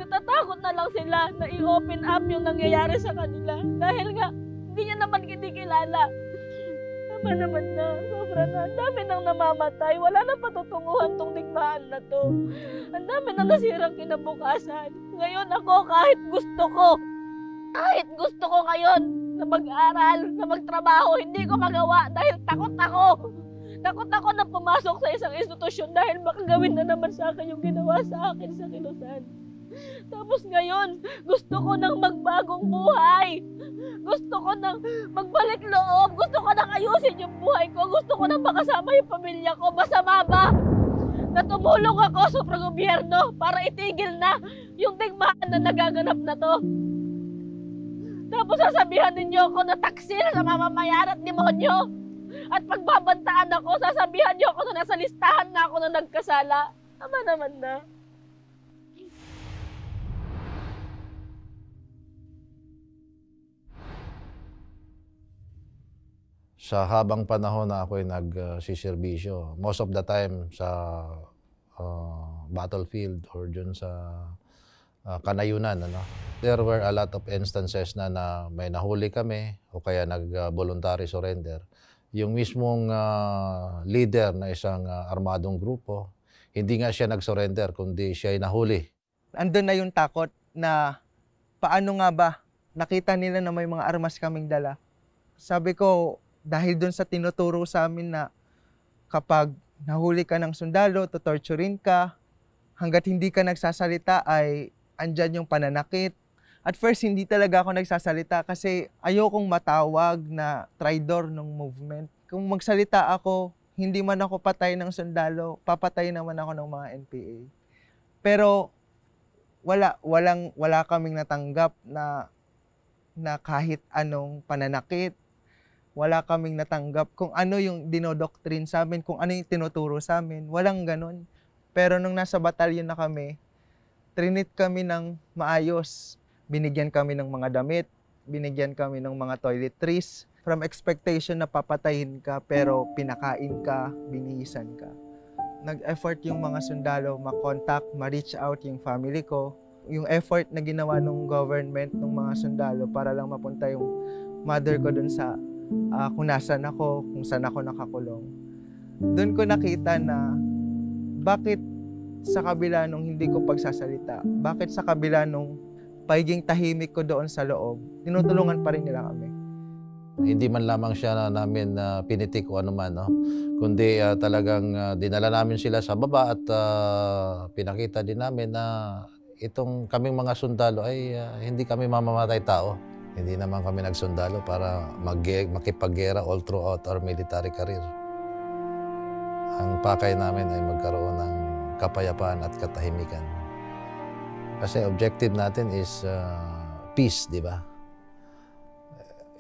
Natatakot na lang sila na i-open up yung nangyayari sa kanila. Dahil nga, hindi niya naman kinikilala. Tama naman na, sobra na. Ang dami nang namamatay. Wala na patutunguhan tong digmaan na to. Ang dami nang nasirang kinabukasan. Ngayon ako, kahit gusto ko ngayon na mag-aral, na magtrabaho, hindi ko magawa dahil takot ako. Takot ako na pumasok sa isang institusyon dahil baka gawin na naman sa akin yung ginawa sa akin sa kilusan. Tapos ngayon, gusto ko nang magbagong buhay. Gusto ko nang magbalik loob. Gusto ko nang ayusin yung buhay ko. Gusto ko nang makasama yung pamilya ko. Masama ba na tumulong ako sa gobyerno para itigil na yung digmaan na nagaganap na to? Tapos sasabihan ninyo ako na taksil sa mamamayan at demonyo. At pagbabantaan ako, sasabihan niyo ako na nasa listahan na ako na nagkasala. Tama naman na. Sa habang panahon na ako'y nagsiservisyo, most of the time sa battlefield or dun sa kanayunan, there were a lot of instances na may nahuli kami o kaya nag-voluntary surrender. Yung mismong leader na isang armadong grupo, hindi nga siya nag-surrender, kundi siya ay nahuli. Andun na yung takot na paano nga ba nakita nila na may mga armas kaming dala. Sabi ko, dahil dun sa tinuturo sa amin na kapag nahuli ka ng sundalo, tutorturin ka, hanggat hindi ka nagsasalita ay andyan yung pananakit. At first, hindi talaga ako nagsasalita kasi ayokong matawag na traidor ng movement. Kung magsalita ako, hindi man ako patay ng sundalo, papatay naman ako ng mga NPA. Pero wala kaming natanggap na kahit anong pananakit. Wala kaming natanggap kung ano yung dinodoctrine sa amin, kung ano yung tinuturo sa amin. Walang ganon. Pero nung nasa batalyon na kami, trinit kami ng maayos. Binigyan kami ng mga damit, binigyan kami ng mga toiletries. From expectation na papatayin ka, pero pinakain ka, binihisan ka. Nag-effort yung mga sundalo, ma-contact, ma-reach out yung family ko. Yung effort na ginawa ng government, ng mga sundalo, para lang mapunta yung mother ko dun sa kung nasan ako, kung saan ako nakakulong. Doon ko nakita na bakit sa kabila nung hindi ko pagsasalita, bakit sa kabila nung pagiging tahimik ko doon sa loob, tinutulungan pa rin nila kami. Hindi man lamang siya namin pinitik o anuman, kundi talagang dinala namin sila sa baba at pinakita din namin na itong kaming mga sundalo ay hindi kami mamamatay tao. Hindi naman kami nagsundalo para makipaggera all throughout our military career. Ang pakay namin ay magkaroon ng kapayapaan at katahimikan. Kasi objective natin is peace, di ba?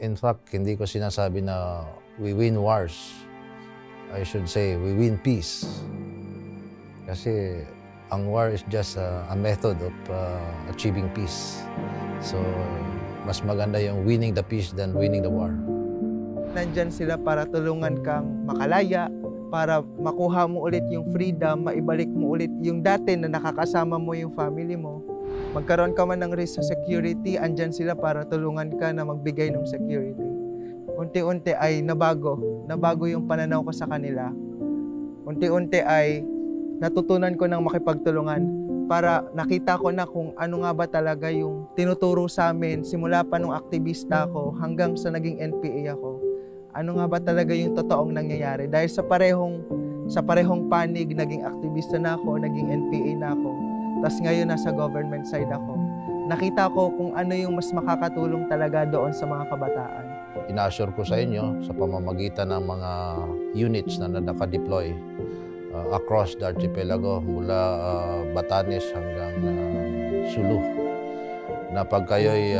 In fact, hindi ko sinasabi na we win wars. I should say we win peace. Kasi ang war is just a method of achieving peace. So, mas maganda yung winning the peace than winning the war. Nandyan sila para tulungan kang makalaya, para makuha mo ulit yung freedom, maibalik mo ulit yung dati na nakakasama mo yung family mo. Magkaroon ka man ng risk sa security, andyan sila para tulungan ka na magbigay ng security. Unti-unti ay nabago yung pananaw ko sa kanila. Unti-unti ay natutunan ko ng makipagtulungan para nakita ko na kung ano nga ba talaga yung tinuturo sa amin simula pa nung aktivista ako hanggang sa naging NPA ako. Ano nga ba talaga yung totoong nangyayari? Dahil sa parehong panig, naging aktivista na ako, naging NPA na ako. Tapos ngayon nasa government side ako. Nakita ko kung ano yung mas makakatulong talaga doon sa mga kabataan. Ina-assure ko sa inyo sa pamamagitan ng mga units na naka-deploy across the archipelago mula Batanes hanggang Sulu na pag kayo'y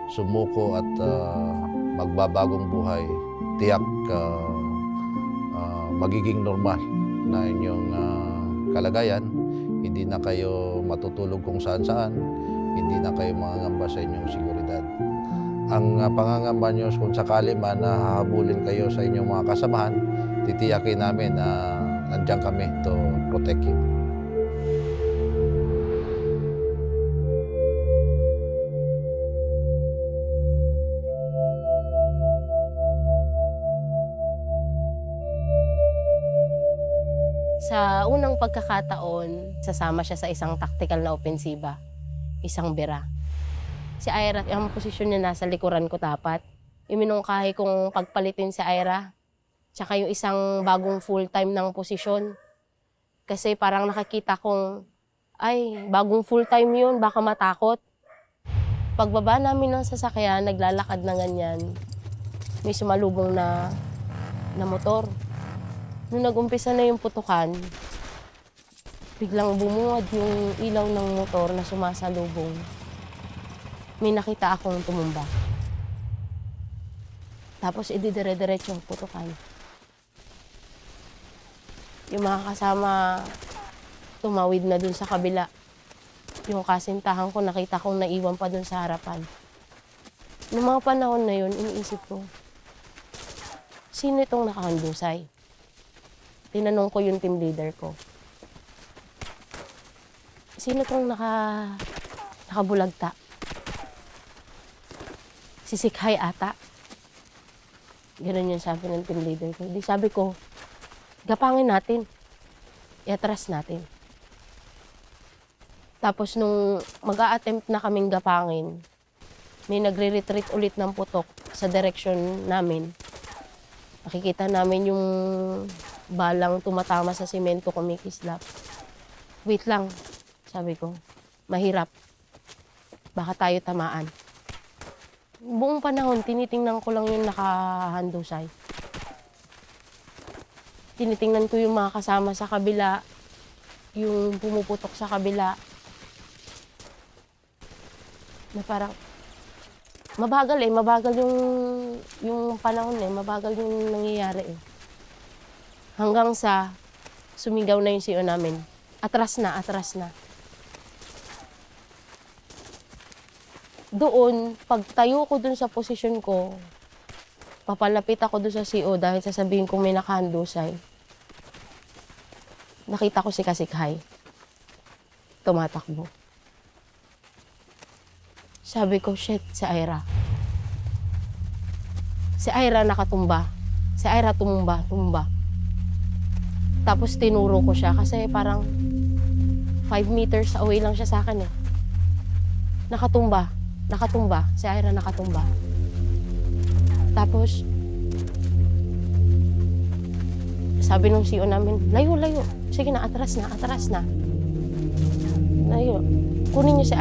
sumuko at magbabagong buhay, tiyak magiging normal na inyong kalagayan. Hindi na kayo matutulog kung saan-saan, hindi na kayo mangangamba sa inyong seguridad. Ang pangangamba nyo kung sakali man na hahabulin kayo sa inyong mga kasamahan, titiyakin namin na nandiyan kami to protect you. Sa unang pagkakataon, sasama siya sa isang tactical na opensiba, isang bira. Si Ira, ang posisyon niya nasa likuran ko dapat. Iminungkahi kong pagpalitin si Ira, tsaka yung isang bagong full-time ng posisyon. Kasi parang nakakita kong, ay, bagong full-time yun, baka matakot. Pagbaba namin ng sasakyan, naglalakad na ganyan, may sumalubong na motor. Nung nag-umpisa na yung putukan, biglang bumungad yung ilaw ng motor na sumasalubong. May nakita akong tumumba. Tapos ididire-diretso putukan. Yung mga kasama tumawid na dun sa kabila. Yung kasintahan ko, nakita kong naiwan pa dun sa harapan. Noong mga panahon na yun, iniisip ko, sino itong nakahandusay? Tinanong ko yung team leader ko. Sino itong nakabulagta? Si Sikhay ata. Ganun yung sabi ng team leader ko. Di sabi ko, gapangin natin. I-atras natin. Tapos nung mag-a-attempt na kaming gapangin, may nagre-retreat ulit ng putok sa direction namin. Nakikita namin yung balang tumatama sa simento, kumikislap. Wait lang, sabi ko. Mahirap. Baka tayo tamaan. Buong panahon, tinitingnan ko lang yung nakahandusay. Tinitingnan ko yung mga kasama sa kabila, yung pumuputok sa kabila. Na parang, mabagal yung panahon mabagal yung nangyayari Hanggang sa sumigaw na yung CEO namin. Atras na, atras na. Doon, pag tayo ko dun sa posisyon ko, papalapit ako dun sa CEO dahil sasabihin kong may nakahandusay. Nakita ko si Kasikhay. Tumatakbo. Sabi ko, shit, si Ira. Si Ira nakatumba. Si Ira tumumba. Tapos tinuro ko siya kasi parang 5 meters away lang siya sa akin Nakatumba. Si Ira nakatumba. Tapos, sabi nung CEO namin, layo. Sige na, atras na. Layo. Kunin niyo si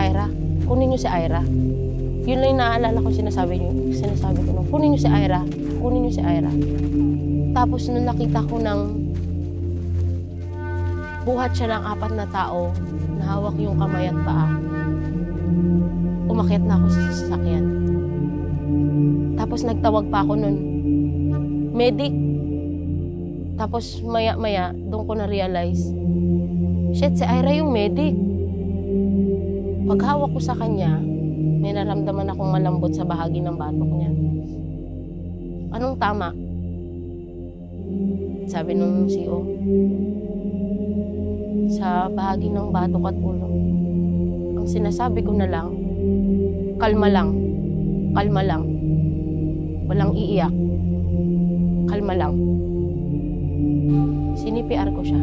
Ira. Yun lang yung naaalala ko sinasabi ko nung, kunin niyo si Ira. Tapos nung nakita ko ng buhat siya ng 4 na tao, nahawak yung kamay at paa. Umakyat na ako sa sasakyan. Tapos nagtawag pa ako nun, medic. Tapos maya-maya, doon ko na-realize, shit, si Ira yung medic. Paghawak ko sa kanya, may naramdaman akong malambot sa bahagi ng batok niya. Anong tama? Sabi nung CEO, sa bahagi ng batok at ulo. Ang sinasabi ko na lang, kalma lang. Walang iiyak. Kalma lang. Sinipiar ko siya.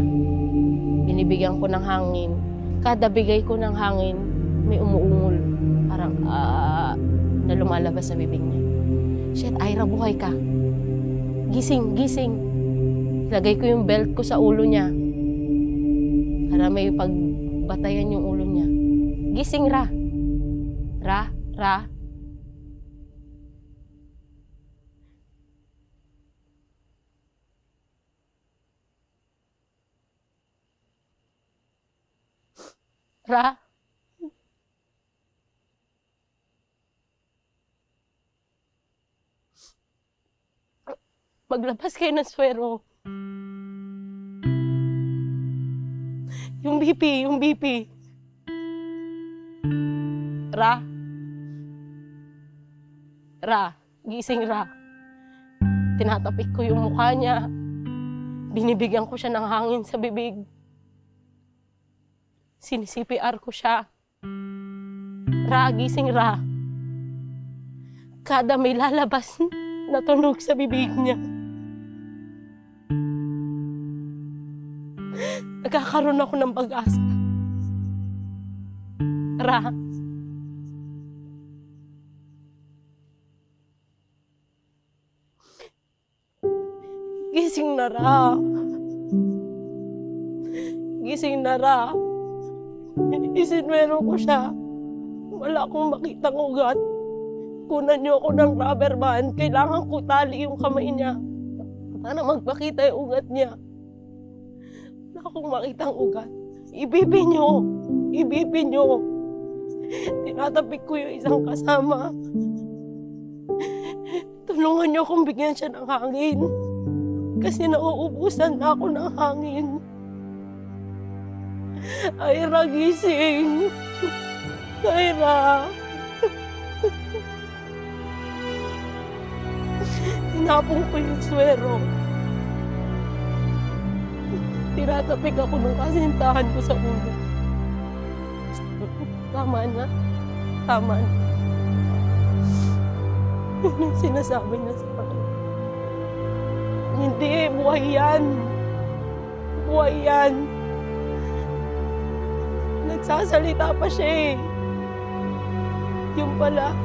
Binibigyan ko ng hangin. Kada bigay ko ng hangin, may umuungol. Parang, na lumalabas sa bibig niya. Shit, Ira, buhay ka. Gising. Lagay ko yung belt ko sa ulo niya. Para may pagbatayan yung ulo niya. Gising, Ra. Ra. Maglabas kayo ng swero. Yung BP. Ra. Gising, Ra. Tinatapik ko yung mukha niya. Binibigyan ko siya ng hangin sa bibig. Sinisipiar ko siya. Ra, gising, Ra. Kada may lalabas na tunog sa bibig niya, nagkakaroon ako ng pag-asa. Ra. Gising na, Ra. Isinwero ko siya. Wala akong makitang ugat. Kunan niyo ako ng rubber band. Kailangan ko tali yung kamay niya para magpakita yung ugat niya. Wala akong makitang ugat. Ibibin niyo. Tinatapik ko yung isang kasama. Tulungan niyo akong bigyan siya ng hangin. Kasi nauubusan na ako ng hangin. Ira, gising. Ira. Tinapong ko yung swero. Tinatapik ako ng kasintahan ko sa ulo. Tama na. Tama na. Yun ang sinasabi na sa akin. Hindi, buhay yan. Buhay yan. Nagsasalita pa siya eh. Yung pala,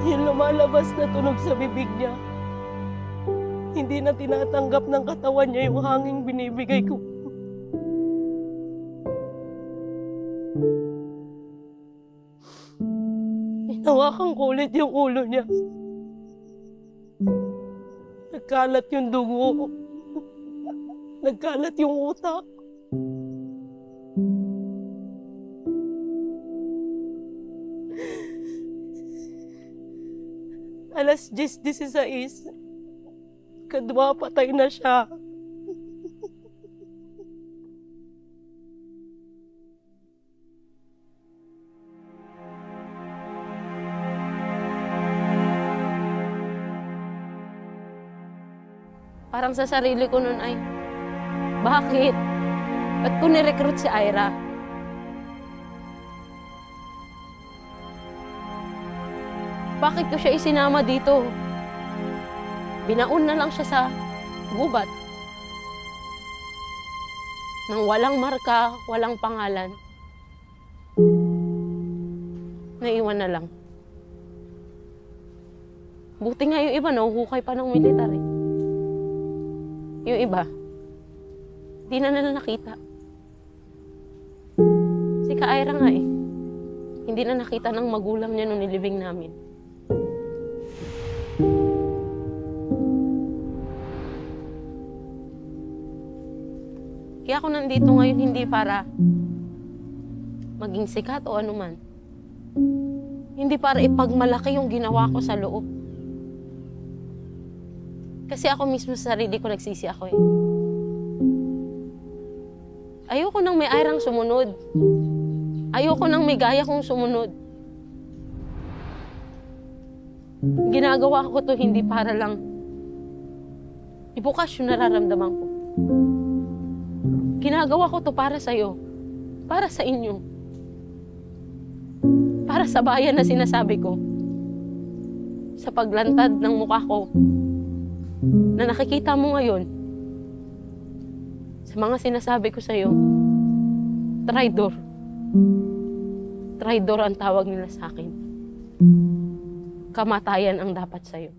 yung lumalabas na tunog sa bibig niya. Hindi na tinatanggap ng katawan niya yung hanging binibigay ko. Hinawakan ko ulit yung ulo niya. Nagkalat yung dugo. Nagkalat yung utak. Alas 10:16. Kadwa patay na siya. Parang sa sarili ko nun ay, bakit? Ba't ko nirecruit si Ira? Bakit ko siya isinama dito? Binaon na lang siya sa gubat. Nang walang marka, walang pangalan. Naiwan na lang. Buti nga yung iba, nahuhukay pa ng military. Yung iba, di na nila nakita. Si Ka-Ira nga eh. Hindi na nakita ng magulang niya nung nilibing namin. Kaya ako nandito ngayon hindi para maging sikat o anuman. Hindi para ipagmalaki yung ginawa ko sa loob. Kasi ako mismo sa sarili ko nagsisi ako eh. Ayoko nang may Irang sumunod. Ayoko nang may gaya kong sumunod. Ginagawa ko to hindi para lang ibukas yung nararamdaman ko. Ginagawa ko to para sa'yo. Para sa inyo. Para sa bayan na sinasabi ko. Sa paglantad ng mukha ko na nakikita mo ngayon. Sa mga sinasabi ko sa'yo, traidor. Traidor ang tawag nila sa akin. Kamatayan ang dapat sa'yo.